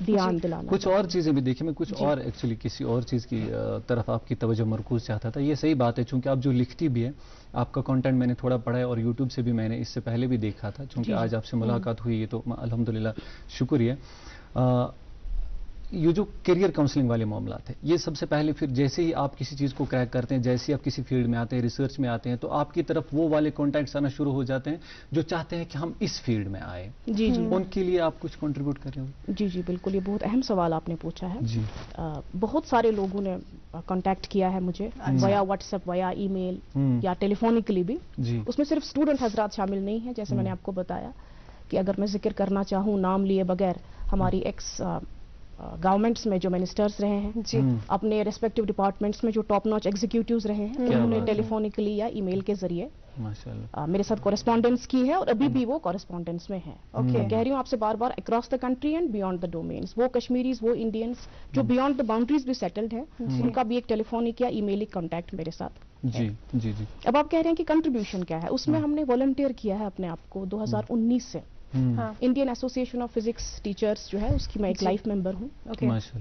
دھیان دلانا. کچھ اور چیزیں بھی دیکھیں, میں کچھ اور ایکچولی کسی اور چیز کی طرف آپ کی توجہ مرکوز چاہتا تھا. یہ صحیح بات ہے, چونکہ آپ جو لکھتی بھی ہے, آپ کا کنٹینٹ میں نے تھوڑا پڑھا ہے اور یوٹیوب سے بھی میں نے اس سے پہلے بھی دیکھا تھا, چونکہ آج آپ سے ملاقات ہوئی ہے تو الحمدللہ شکریہ. یہ جو کیریئر کاؤنسلنگ والے معاملات ہیں, یہ سب سے پہلے پھر جیسے ہی آپ کسی چیز کو کریک کرتے ہیں, جیسے ہی آپ کسی فیلڈ میں آتے ہیں, ریسرچ میں آتے ہیں, تو آپ کی طرف وہ والے کانٹیکٹس آنا شروع ہو جاتے ہیں جو چاہتے ہیں کہ ہم اس فیلڈ میں آئیں. جی جی, ان کے لیے آپ کچھ کنٹریبیوٹ کر رہے ہو؟ جی جی بالکل, یہ بہت اہم سوال آپ نے پوچھا ہے. جی بہت سارے لوگوں نے کانٹیکٹ کیا ہے مجھے ویا واٹس ایپ, ویا ای میل یا ٹیلیفونکلی بھی. اس میں صرف اسٹوڈنٹ حضرات شامل نہیں ہیں, جیسے میں نے آپ کو بتایا کہ اگر میں ذکر کرنا چاہوں نام لیے بغیر, ہماری ایکس گورنمنٹس میں جو منسٹرز رہے ہیں, اپنے ریسپیکٹو ڈپارٹمنٹس میں جو ٹاپ ناچ ایگزیکٹیوز رہے ہیں, انہوں نے ٹیلی فونکلی یا ای میل کے ذریعے میرے ساتھ کورسپونڈنس کی ہے, اور ابھی بھی وہ کورسپونڈنس میں ہیں. کہہ رہی ہوں آپ سے بار بار, across the country and beyond the domains. وہ کشمیریز, وہ انڈینس جو بیانڈ دا باؤنڈریز بھی سیٹلڈ ہیں, ان کا بھی ایک ٹیلی فونک یا ای میل کانٹیکٹ میرے ساتھ. جی جی جی. اب آپ کہہ رہے ہیں کہ کنٹریبیوشن کیا ہے, اس میں ہم نے والنٹیئر کیا ہے اپنے آپ کو 2019 سے. انڈین ایسوسی ایشن آف فزکس ٹیچرز جو ہے, اس کی میں ایک لائف ممبر ہوں.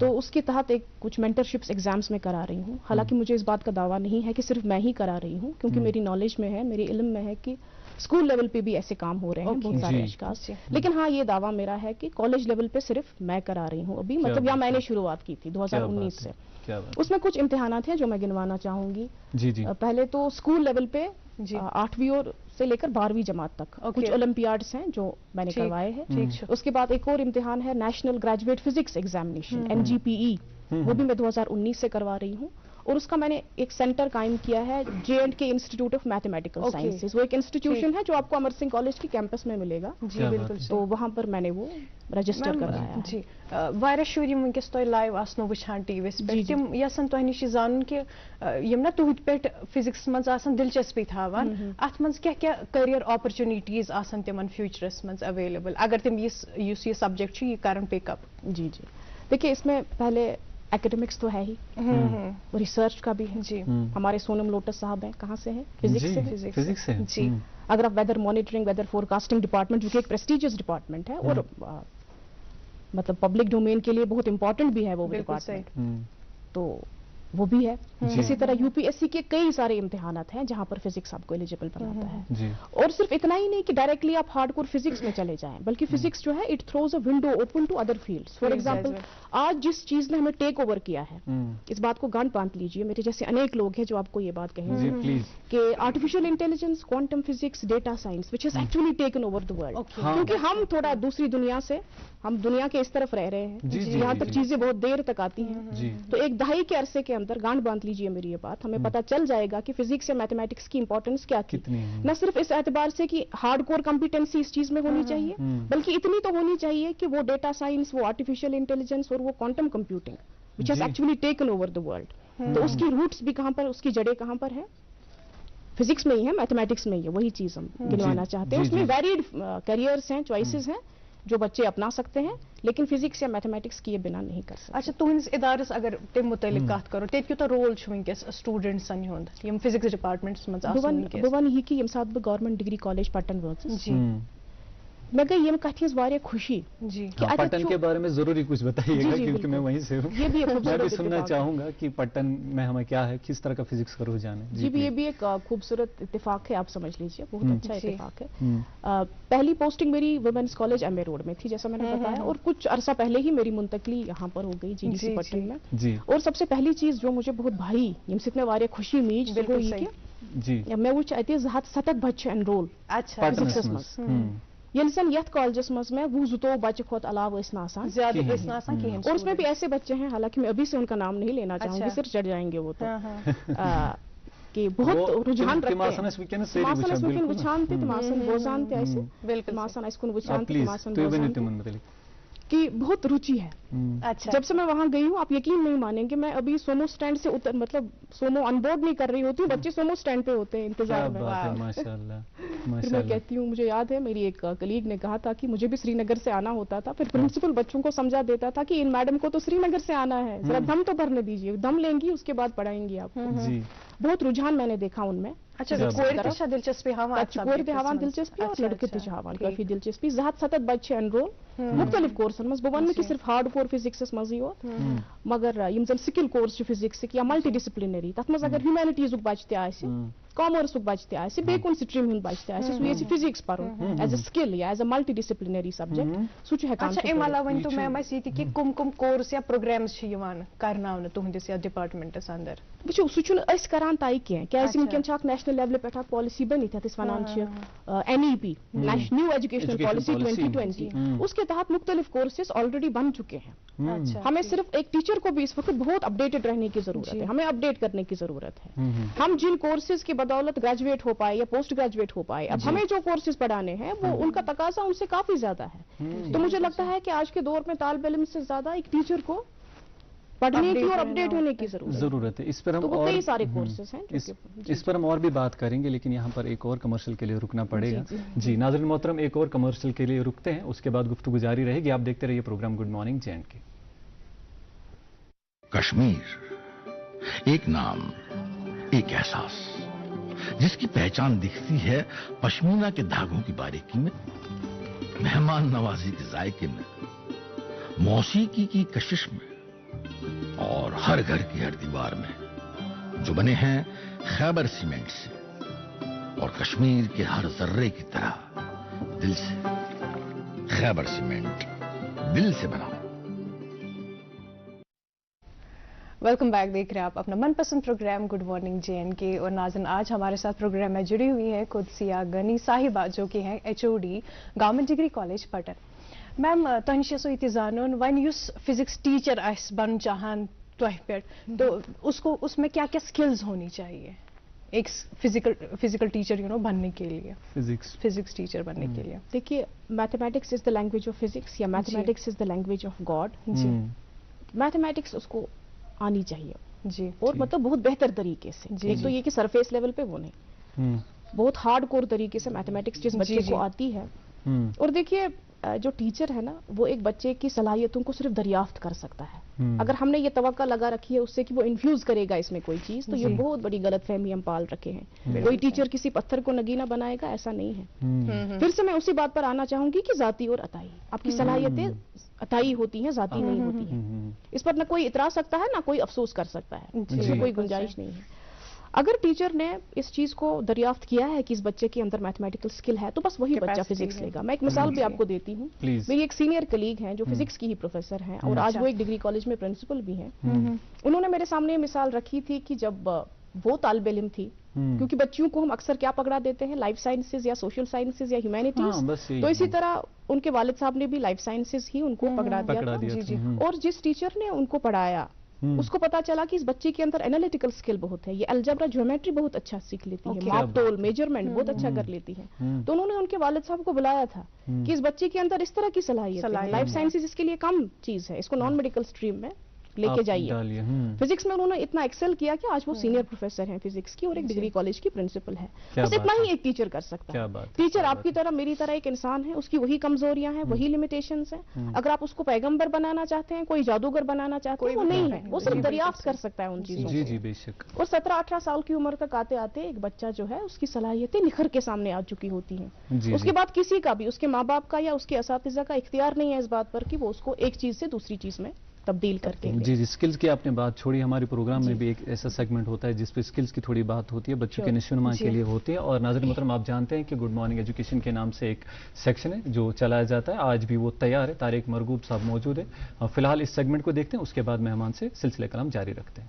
تو اس کے تحت ایک کچھ مینٹرشپس ایگزامس میں کرا رہی ہوں. حالانکہ مجھے اس بات کا دعویٰ نہیں ہے کہ صرف میں ہی کرا رہی ہوں, کیونکہ میری نالج میں ہے, میرے علم میں ہے کہ اسکول لیول پہ بھی ایسے کام ہو رہے ہیں بہت سارے اشخاص. لیکن ہاں یہ دعویٰ میرا ہے کہ کالج لیول پہ صرف میں کرا رہی ہوں ابھی, مطلب یا میں نے شروعات کی تھی 2019 سے. اس میں کچھ امتحانات ہیں جو میں گنوانا چاہوں گی. پہلے تو اسکول لیول پہ 8ویں اور سے لے کر 12ویں جماعت تک کچھ اولمپیاڈس ہیں جو میں نے کروائے ہیں. اس کے بعد ایک اور امتحان ہے national graduate physics examination NGPE, وہ بھی میں 2019 سے کروا رہی ہوں. اور اس کا میں نے ایک سینٹر قائم کیا ہے J&K institute of mathematical sciences. وہ ایک انسٹیٹیوشن ہے جو آپ کو امر سنگھ کالج کی کیمپس میں ملے گا. جی بالکل. تو وہاں پر میں نے وہ رجسٹر کروایا. جی واریاہ شُرۍ یِم وٕنکٮ۪س تۄہہِ لایو آسنو وٕچھان ٹی وی یس پٮ۪ٹھ, تِم یژھن تۄہہِ نِش زانُن کہِ یِم نا تُہنٛدِ پٮ۪ٹھ فزکس منٛز آسان دلچسپی تھاوان, اتھ منٛز کیٛاہ کیٛاہ کیریئر اپرچونِٹیٖز آسان تِمن فیوچرس منٛز اویلیبل اگر تِم یُس یہِ سبجیکٹ چھُ یہِ کرن پک اپ. جی جی دیکھیے, اس میں پہلے ایکیڈمکس تو ہے ہی, ریسرچ کا بھی ہے. جی ہمارے سونم لوٹس صاحب ہیں, کہاں سے ہیں؟ فزکس سے. جی اگر آپ weather monitoring, weather forecasting department, جو کہ ایک پریسٹیجیس ڈپارٹمنٹ ہے اور مطلب پبلک ڈومین کے لیے بہت امپورٹنٹ بھی ہے وہ ڈپارٹمنٹ, تو وہ بھی ہے. اسی طرح UPSC کے کئی سارے امتحانات ہیں جہاں پر فزکس آپ کو ایلیجیبل بناتا ہے. اور صرف اتنا ہی نہیں کہ ڈائریکٹلی آپ ہارڈ کور فزکس میں چلے جائیں, بلکہ فزکس جو ہے it throws a window open to other fields. For example آج جس چیز نے ہمیں ٹیک اوور کیا ہے, اس بات کو گانٹ باندھ لیجیے, میرے جیسے انیک لوگ ہیں جو آپ کو یہ بات کہیں گے کہ artificial intelligence, quantum physics, data science which has actually taken over the world. کیونکہ ہم تھوڑا دوسری دنیا سے, ہم دنیا کے اس طرف رہ رہے ہیں, یہاں تک چیزیں بہت دیر تک آتی ہیں. تو ایک دہائی کے عرصے کے اندر گانٹ باندھ لیجیے میری یہ بات, ہمیں پتہ چل جائے گا کہ فزکس یا میتھمیٹکس کی امپورٹنس کیا تھی. نہ صرف اس اعتبار سے کہ ہارڈ کور کمپیٹنسی اس چیز میں ہونی چاہیے, بلکہ اتنی تو ہونی چاہیے کہ وہ ڈیٹا سائنس, وہ آرٹیفیشل انٹیلیجنس اور وہ quantum computing which has actually taken over the world. تو اس کی روٹس بھی کہاں پر, اس کی جڑیں کہاں پر ہیں؟ فزکس میں ہی ہے, میتھمیٹکس میں ہی ہے. وہی چیز ہم گنوانا چاہتے ہیں. اس میں ویریڈ کیریئرس ہیں, چوائسیز ہیں جو بچے اپنا سکتے ہیں, لیکن فزکس یا میتھمیٹکس کی یہ بنا نہیں کر سکتے. اچھا, تہندس ادارس اگر تم متعلق کت کرو, تیت کیوتاہ رول چھُ ونکس اسٹوڈنٹسن ہُنٛد یم فزکس ڈپارٹمنٹس منٛز آسان ونکس؟ بہٕ ونہٕ یہِ کہِ ییٚمہِ ساتہٕ بہٕ گورمنٹ ڈگری کالج پٹن وٲژٕس, جی میں گئی یہ کتھ ہز واریاہ خوشی. پٹن کے بارے میں ضروری کچھ بتائیے گا کیونکہ میں وہیں سے ہوں. میں بھی سننا چاہوں گا کہ پٹن میں ہمیں کیا ہے, کس طرح کا فزکس کا رجحان ہے. جی بھی, یہ بھی ایک خوبصورت اتفاق ہے, آپ سمجھ لیجیے, بہت اچھا اتفاق ہے. پہلی پوسٹنگ میری وومینس کالج ایم اے روڈ میں تھی, جیسا میں نے بتایا, اور کچھ عرصہ پہلے ہی میری منتقلی یہاں پر ہو گئی GDC پٹن میں. اور سب سے پہلی چیز جو مجھے بہت بھائی ییٚمہِ سۭتۍ مےٚ واریاہ خوشی میج وہ یہ کہ مےٚ وٕچھ اَتہِ 7 بچہِ انرول فزکسس منٛز. ییٚلہِ زن یتھ کالجس منٛز میں 20 بچہ کھۄتہٕ علاوہ ٲسۍ نہٕ آسان زیادہ ٲسۍ نہٕ آسان کِہیٖنۍ اور اس میں بھی ایسے بچے ہیں حالانکہ میں ابھی سے ان کا نام نہیں لینا چاہوں گی صرف چڑھ جائیں گے وہ تو کہ بہت رجحان رکھتے ہیں تِم آسن اَسہِ وٕچھان تہِ تِم آسن بوزان تہِ اَسہِ تِم آسن اَسہِ کُن وٕچھان تہِ تِم آسن بوزان تہِ کہ بہت روچی ہے. جب سے میں وہاں گئی ہوں آپ یقین نہیں مانیں گے میں ابھی سومو اسٹینڈ سے اتر مطلب سومو ان بورڈ نہیں کر رہی ہوتی ہوں بچے سومو اسٹینڈ پہ ہوتے ہیں انتظار میں. پھر میں کہتی ہوں مجھے یاد ہے میری ایک کلیگ نے کہا تھا کہ مجھے بھی سری نگر سے آنا ہوتا تھا پھر پرنسپل بچوں کو سمجھا دیتا تھا کہ ان میڈم کو تو سری نگر سے آنا ہے ذرا دم تو بھرنے دیجیے دم لیں گی اس کے بعد پڑھائیں گی آپ کو. بہت رجحان میں نے دیکھا ان میں. دلچسپی دلچسپی اور لڑکے تہِ ہاوان کافی دلچسپی 270 بچے انرول مختلف کورسن مز بہ ون کہ صرف ہارڈ کور فزکس مزی یوت مگر یم زن سکل کورس فزکس یا ملٹی ڈسپلنری تر مز اگر ہیومینٹیزک بچہ تہ کامرسک بچہ تہ بیٚیہِ کُنہِ سٹریم ہُنٛد بچہ تہ سُہ یژھِ فزکس پرُن ایز اے سکل یا as a multi disciplinary subject سُہ چھُ ہیٚکان. امہِ علاوٕ ؤنۍتو میم اَسہِ یہِ تہِ کہِ کم کم کورس یا پروگرامز چھِ یِوان کرناونہٕ تُہنٛدِس یتھ ڈپارٹمنٹس اندر. وٕچھو سُہ چھُنہٕ أسۍ کران طے کینٛہہ کیازِ وٕنکٮ۪ن چھِ اکھ نیشنل لیولہِ پٮ۪ٹھ اکھ پالیسی بنِتھ یتھ أسۍ ونان چھِ NEP نیو ایجوکیشنل پالیسی 2020 اس کے تحت مختلف کورسز آلریڈی بن چکے ہیں. ہمیں صرف ایک ٹیچر کو بھی اس وقت بہت اپڈیٹڈ رہنے کی ضرورت ہے ہمیں اپڈیٹ کرنے کی ضرورت ہے. ہم جن کورسز کی بدولت گریجویٹ ہو پائے یا پوسٹ گریجویٹ ہو پائے اب ہمیں جو کورسز پڑھانے ہیں وہ ان کا تقاضا ان سے کافی زیادہ ہے. تو مجھے لگتا ہے کہ آج کے دور میں طالب علم سے زیادہ ایک ٹیچر کو پڑھنے کی اور اپڈیٹ ہونے کی ضرورت ہے. اس پر ہم کئی سارے کورسز ہیں اس پر ہم اور بھی بات کریں گے لیکن یہاں پر ایک اور کمرشل کے لیے رکنا پڑے گا. جی ناظرین محترم ایک اور کمرشل کے لیے رکتے ہیں اس کے بعد گفتگو جاری رہے گی. آپ دیکھتے رہیے programme good morning JNK. Kashmir ایک نام ایک احساس جس کی پہچان دکھتی ہے پشمینہ کے دھاگوں کی باریکی میں مہمان نوازی کے ذائقے میں موسیقی کی کشش میں اور ہر گھر کی ہر دیوار میں جو بنے ہیں خیبر سیمنٹ سے اور کشمیر کے ہر ذرے کی طرح دل سے. خیبر سیمنٹ دل سے بنا. Welcome back. دیکھ رہے ہیں آپ اپنا من پسند پروگرام گڈ مارننگ JNK اور ناظرین آج ہمارے ساتھ پروگرام میں جڑی ہوئی ہے قدسیہ غنی صاحبہ جو کہ ہیں HOD government degree college Pattan. میم تۄہہِ نِش اوسو یہِ تہِ زانُن وۄنۍ یُس فزکس ٹیچر آسہِ بنُن چاہان تۄہہِ پٮ۪ٹھ تو اس میں کیا کیا سکلز ہونی چاہیے ایک فزیکل ٹیچر بننے کے لیے فزکس ٹیچر بننے کے لیے. دیکھیے mathematics is the language of physics یا mathematics is the language of God. Mathematics اس کو آنی چاہیے جی اور مطلب بہت بہتر طریقے سے. ایک تو یہ کہ سرفیس لیول پہ وہ نہیں بہت ہارڈ کور طریقے سے میتھمیٹکس جس بچے کو آتی ہے. اور دیکھیے جو ٹیچر ہے نا وہ ایک بچے کی صلاحیتوں کو صرف دریافت کر سکتا ہے. اگر ہم نے یہ توقع لگا رکھی ہے اس سے کہ وہ انفیوز کرے گا اس میں کوئی چیز تو یہ بہت بڑی غلط فہمی ہم پال رکھے ہیں. کوئی ٹیچر کسی پتھر کو نگینا بنائے گا ایسا نہیں ہے. پھر سے میں اسی بات پر آنا چاہوں گی کہ ذاتی اور عطائی آپ کی صلاحیتیں عطائی ہوتی ہیں ذاتی نہیں ہوتی ہیں. اس پر نہ کوئی اترا سکتا ہے نہ کوئی افسوس کر سکتا ہے. اس میں کوئی گنجائش نہیں ہے. اگر ٹیچر نے اس چیز کو دریافت کیا ہے کہ اس بچے کے اندر میتھمیٹیکل سکل ہے تو بس وہی بچہ فزکس لے گا. میں ایک مثال بھی آپ کو دیتی ہوں. میری ایک سینئر کلیگ ہیں جو فزکس کی ہی پروفیسر ہیں اور آج وہ ایک ڈگری کالج میں پرنسپل بھی ہیں. انہوں نے میرے سامنے یہ مثال رکھی تھی کہ جب وہ طالب علم تھی کیونکہ بچیوں کو ہم اکثر کیا پکڑا دیتے ہیں لائف سائنسز یا سوشل سائنسز یا ہیومینٹیز تو اسی طرح ان کے والد صاحب نے بھی لائف سائنسز ہی ان کو پکڑا دیا تھا. اور جس ٹیچر نے ان کو پڑھایا اس کو پتا چلا کہ اس بچے کے اندر انالیٹیکل سکل بہت ہے. یہ الجبرا جیومیٹری بہت اچھا سیکھ لیتی ہے ماپ تول میجرمنٹ بہت اچھا کر لیتی ہے. تو انہوں نے ان کے والد صاحب کو بلایا تھا کہ اس بچے کے اندر اس طرح کی صلاحیت ہے. لائف سائنسز اس کے لیے کم چیز ہے اس کو نان میڈیکل اسٹریم میں لے کے جائیے. فزکس میں انہوں نے اتنا ایکسل کیا کہ آج وہ سینئر پروفیسر ہیں فزکس کی اور ایک ڈگری کالج کی پرنسپل ہے. بس اتنا ہی ایک ٹیچر کر سکتا ہے. ٹیچر آپ کی طرح میری طرح ایک انسان ہے اس کی وہی کمزوریاں ہیں وہی لمیٹیشنز ہیں. اگر آپ اس کو پیغمبر بنانا چاہتے ہیں کوئی جادوگر بنانا چاہتے ہیں وہ نہیں ہے. وہ صرف دریافت کر سکتا ہے ان چیزوں کو. اور 17-18 سال کی عمر تک آتے آتے ایک بچہ جو ہے اس کی صلاحیتیں نکھر کے سامنے آ چکی ہوتی ہیں. اس کے بعد کسی کا بھی اس کے ماں باپ کا یا اس کے اساتذہ کا اختیار نہیں ہے اس بات پر کہ وہ اس کو ایک چیز سے دوسری چیز میں تبدیل کرتے ہیں. جی سکلز کی آپ نے بات چھوڑی. ہمارے پروگرام میں بھی ایک ایسا سیگمنٹ ہوتا ہے جس پہ سکلز کی تھوڑی بات ہوتی ہے بچوں کے نشو و نما کے لیے ہوتی ہے. اور ناظرین محترم آپ جانتے ہیں کہ گڈ مارننگ ایجوکیشن کے نام سے ایک سیکشن ہے جو چلایا جاتا ہے. آج بھی وہ تیار ہے. طارق مرغوب صاحب موجود ہے. فی الحال اس سیگمنٹ کو دیکھتے ہیں اس کے بعد مہمان سے سلسلہ کلام جاری رکھتے ہیں.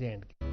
JNK।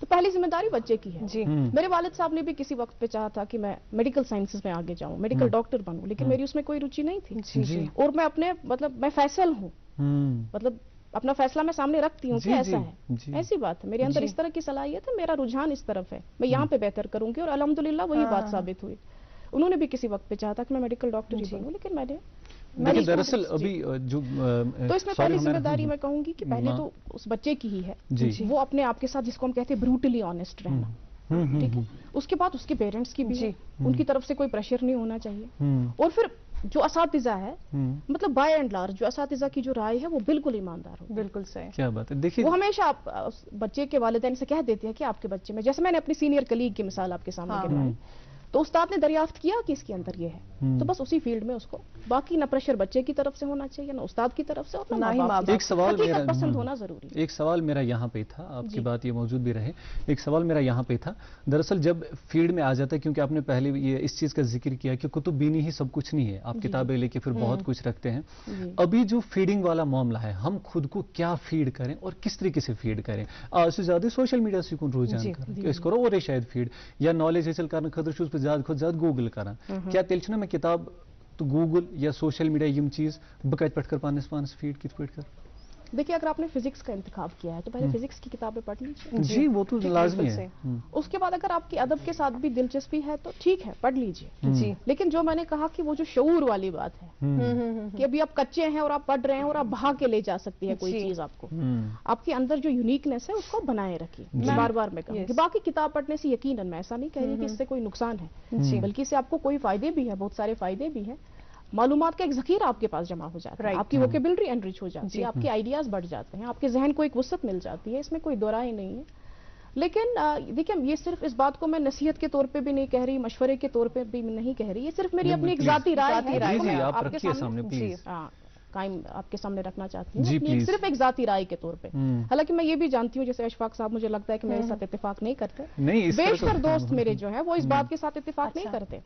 تو پہلی ذمہ داری بچے کی ہے. میرے والد صاحب نے بھی کسی وقت پہ چاہا تھا کہ میں میڈیکل سائنسز میں آگے جاؤں, میڈیکل ڈاکٹر بنوں, لیکن میری اس میں کوئی روچی نہیں تھی. اور میں اپنے مطلب میں فیصل ہوں, مطلب اپنا فیصلہ میں سامنے رکھتی ہوں کہ ایسا ہے, ایسی بات ہے, میرے اندر اس طرح کی صلاحیت ہے, میرا رجحان اس طرف ہے, میں یہاں پہ بہتر کروں گی, اور الحمدللہ وہی بات ثابت ہوئی. انہوں نے بھی کسی وقت پہ چاہا تھا کہ میں میڈیکل ڈاکٹر ہی بنوں, لیکن میں نے دراصل ابھی جو تو اس میں پہلی ذمہ داری میں کہوں گی کہ پہلے تو اس بچے کی ہی ہے, وہ اپنے آپ کے ساتھ, جس کو ہم کہتے ہیں بروٹلی آنےسٹ رہنا, ٹھیک ہے. اس کے بعد اس کے پیرنٹس کی بھی ہے, ان کی طرف سے کوئی پریشر نہیں ہونا چاہیے. اور پھر جو اساتذہ ہے, مطلب بائی اینڈ لارج جو اساتذہ کی جو رائے ہے وہ بالکل ایماندار ہو. بالکل صحیح, کیا بات ہے. دیکھیے وہ ہمیشہ بچے کے والدین سے کہہ دیتے ہیں کہ آپ کے بچے میں, جیسے میں نے اپنی سینئر کلیگ کی مثال آپ کے سامنے گنوائی, تو استاد نے دریافت کیا کہ اس کے اندر یہ ہے, تو بس اسی فیلڈ میں اس کو, باقی نہ پریشر بچے کی طرف سے ہونا چاہیے, نہ استاد کی طرف سے, اور نہ ماں باپ. ایک سوال میرا پسند ہونا ضروری. ایک سوال میرا یہاں پہ تھا, آپ کی بات یہ موجود بھی رہے, ایک سوال میرا یہاں پہ تھا. دراصل جب فیلڈ میں آ جاتا ہے, کیونکہ آپ نے پہلے یہ اس چیز کا ذکر کیا کہ کتب بینی ہی سب کچھ نہیں ہے, آپ کتابیں لے کے پھر بہت کچھ رکھتے ہیں. ابھی جو فیڈنگ والا معاملہ ہے, ہم خود کو کیا فیڈ کریں اور کس طریقے سے فیڈ کریں؟ آج سے زیادہ سوشل میڈیا سے کن رجحان کریں, اس کرو اور شاید فیڈ یا نالج حاصل کرنے خاطر چھُس بہٕ زیادہ کھۄتہٕ زیادہ گوگل کران. کیا تیل چھُنا مےٚ کتاب تو گوگل یا سوشل میڈیا یم چیز بہٕ کتہِ پٮ۪ٹھ کر پانس پانس فیڈ کت پٲٹھۍ کر؟ دیکھیے اگر آپ نے فزکس کا انتخاب کیا ہے تو پہلے فزکس کی کتابیں پڑھ لیجیے. جی وہ تو لازمی ہے. اس کے بعد اگر آپ کی ادب کے ساتھ بھی دلچسپی ہے تو ٹھیک ہے, پڑھ لیجیے. جی لیکن جو میں نے کہا کہ وہ جو شعور والی بات ہے کہ ابھی آپ کچے ہیں اور آپ پڑھ رہے ہیں اور آپ بہا کے لے جا سکتی ہے کوئی چیز, آپ کو آپ کے اندر جو یونیکنیس ہے اس کو بنائے رکھیے. بار بار میں کہوں کہ باقی کتاب پڑھنے سے یقیناً میں ایسا نہیں کہہ رہی کہ اس سے کوئی نقصان ہے, بلکہ اس سے آپ کو کوئی فائدے بھی ہے, بہت سارے فائدے بھی ہیں. معلومات کا ایک ذخیرہ آپ کے پاس جمع ہو جاتا ہے, آپ کی ووکیبلری انرچ ہو جاتی ہے, آپ کے آئیڈیاز بڑھ جاتے ہیں, آپ کے ذہن کو ایک وسعت مل جاتی ہے, اس میں کوئی دو رائے نہیں ہے. لیکن دیکھیں یہ صرف اس بات کو میں نصیحت کے طور پہ بھی نہیں کہہ رہی, مشورے کے طور پہ بھی نہیں کہہ رہی, یہ صرف میری اپنی ایک ذاتی رائے ہے, آپ کے سامنے قائم آپ کے سامنے رکھنا چاہتی ہوں, صرف ایک ذاتی رائے کے طور پہ. حالانکہ میں یہ بھی جانتی ہوں, جیسے اشفاق صاحب مجھے لگتا ہے کہ میرے ساتھ اتفاق نہیں کرتے, بیشتر دوست میرے جو ہیں وہ اس بات کے ساتھ اتفاق نہیں کرتے.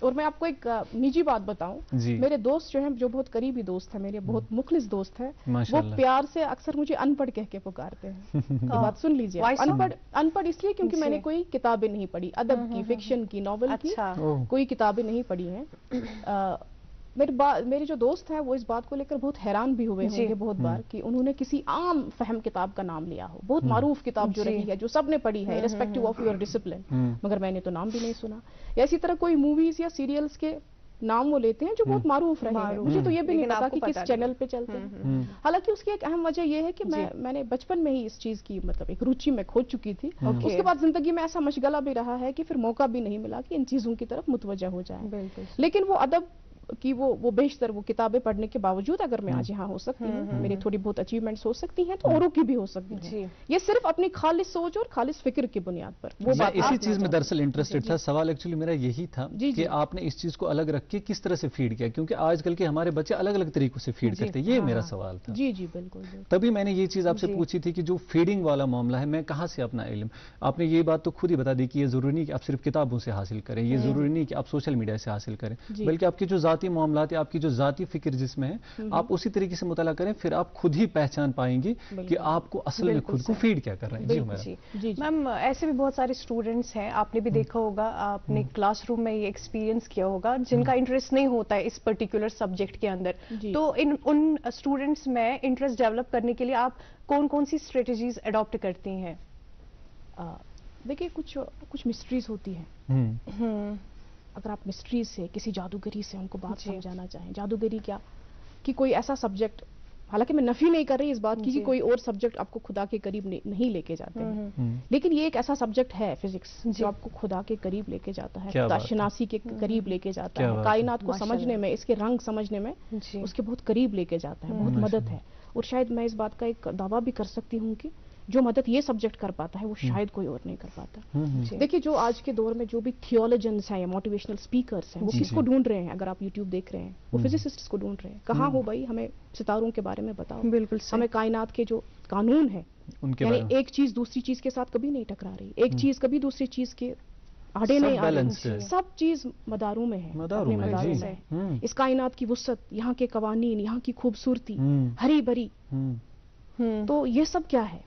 اور میں آپ کو ایک نجی بات بتاؤں, میرے دوست جو ہیں, جو بہت قریبی دوست ہیں میرے, بہت مخلص دوست ہیں, وہ پیار سے اکثر مجھے ان پڑھ کہہ کے پکارتے ہیں. یہ بات سن لیجیے, ان پڑھ اس لیے کیونکہ میں نے کوئی کتابیں نہیں پڑھی, ادب کی, فکشن کی, ناول کی کوئی کتابیں نہیں پڑھی ہیں. میرے جو دوست ہیں وہ اس بات کو لے کر بہت حیران بھی ہوئے ہوں گے بہت بار کہ انہوں نے کسی عام فہم کتاب کا نام لیا ہو, بہت معروف کتاب جو رہی ہے, جو سب نے پڑھی ہے, irrespective of your discipline, مگر میں نے تو نام بھی نہیں سنا. یا اسی طرح کوئی موویز یا سیریلز کے نام وہ لیتے ہیں جو بہت معروف رہے ہیں, مجھے تو یہ بھی نہیں پتا کہ کس چینل پہ چلتے ہیں. حالانکہ اس کی ایک اہم وجہ یہ ہے کہ میں نے بچپن میں ہی اس چیز کی مطلب ایک روچی میں کھو چکی تھی. اس کے بعد زندگی میں ایسا مشغلہ بھی رہا ہے کہ پھر موقع بھی نہیں ملا کہ ان چیزوں کی طرف متوجہ ہو جائیں. لیکن وہ ادب کہ وہ بیشتر وہ کتابیں پڑھنے کے باوجود اگر میں آج یہاں ہو سکتی ہوں, میری تھوڑی بہت اچیومنٹس ہو سکتی ہیں, تو اوروں کی بھی ہو سکتی ہیں. یہ صرف اپنی خالص سوچ اور خالص فکر کی بنیاد پر. میں اسی چیز میں دراصل انٹرسٹڈ تھا, سوال ایکچولی میرا یہی تھا کہ آپ نے اس چیز کو الگ رکھ کے کس طرح سے فیڈ کیا, کیونکہ آج کل کے ہمارے بچے الگ الگ طریقوں سے فیڈ کرتے ہیں, یہ میرا سوال تھا. جی جی بالکل. تبھی میں نے یہ چیز آپ سے پوچھی تھی کہ جو فیڈنگ والا معاملہ ہے, میں کہاں سے اپنا علم, آپ نے یہ بات تو خود ہی بتا دی کہ یہ ضروری نہیں کہ آپ صرف کتابوں سے حاصل کریں, یہ ضروری نہیں کہ آپ سوشل میڈیا سے حاصل کریں, بلکہ آپ کے جو ذاتی معاملات ہیں, آپ کی جو ذاتی فکر جس میں ہے, آپ اسی طریقے سے مطالعہ کریں, پھر آپ خود ہی پہچان پائیں گی کہ آپ کو اصل میں خود کو فیڈ کیا کر رہے ہیں. جی میم, ایسے بھی بہت سارے اسٹوڈنٹس ہیں, آپ نے بھی دیکھا ہوگا, آپ نے کلاس روم میں یہ ایکسپیرینس کیا ہوگا, جن کا انٹرسٹ نہیں ہوتا ہے اس پرٹیکولر سبجیکٹ کے اندر, تو ان اسٹوڈنٹس میں انٹرسٹ ڈیولپ کرنے کے لیے آپ کون کون سی اسٹریٹجیز اڈاپٹ کرتی ہیں؟ دیکھیے کچھ مسٹریز ہوتی ہیں. اگر آپ مسٹریز سے, کسی جادوگری سے ان کو بات سمجھانا چاہیں, جادوگری کیا کہ کوئی ایسا سبجیکٹ, حالانکہ میں نفی نہیں کر رہی اس بات کی کہ کوئی اور سبجیکٹ آپ کو خدا کے قریب نہیں لے کے جاتے ہیں, لیکن یہ ایک ایسا سبجیکٹ ہے فزکس جو آپ کو خدا کے قریب لے کے جاتا ہے, خدا شناسی کے قریب لے کے جاتا ہے, کائنات کو سمجھنے میں, اس کے رنگ سمجھنے میں اس کے بہت قریب لے کے جاتا ہے, بہت مدد ہے. اور شاید میں اس بات کا ایک دعویٰ بھی کر سکتی ہوں کہ جو مدد یہ سبجیکٹ کر پاتا ہے وہ شاید کوئی اور نہیں کر پاتا. دیکھیے جو آج کے دور میں جو بھی تھیولوجنس ہیں یا موٹیویشنل اسپیکرس ہیں, وہ کس کو ڈھونڈ رہے ہیں؟ اگر آپ یوٹیوب دیکھ رہے ہیں, وہ فزسسٹس کو ڈھونڈ رہے ہیں. کہاں ہو بھائی, ہمیں ستاروں کے بارے میں بتاؤ, بالکل ہمیں کائنات کے جو قانون ہے, یعنی ایک چیز دوسری چیز کے ساتھ کبھی نہیں ٹکرا رہی, ایک چیز کبھی دوسری چیز کے آڑے نہیں آ رہی, سب چیز مداروں میں ہے, اپنے مداروں میں ہے. اس کائنات کی وسعت, یہاں کے قوانین, یہاں کی خوبصورتی, ہری بھری, تو یہ سب کیا ہے؟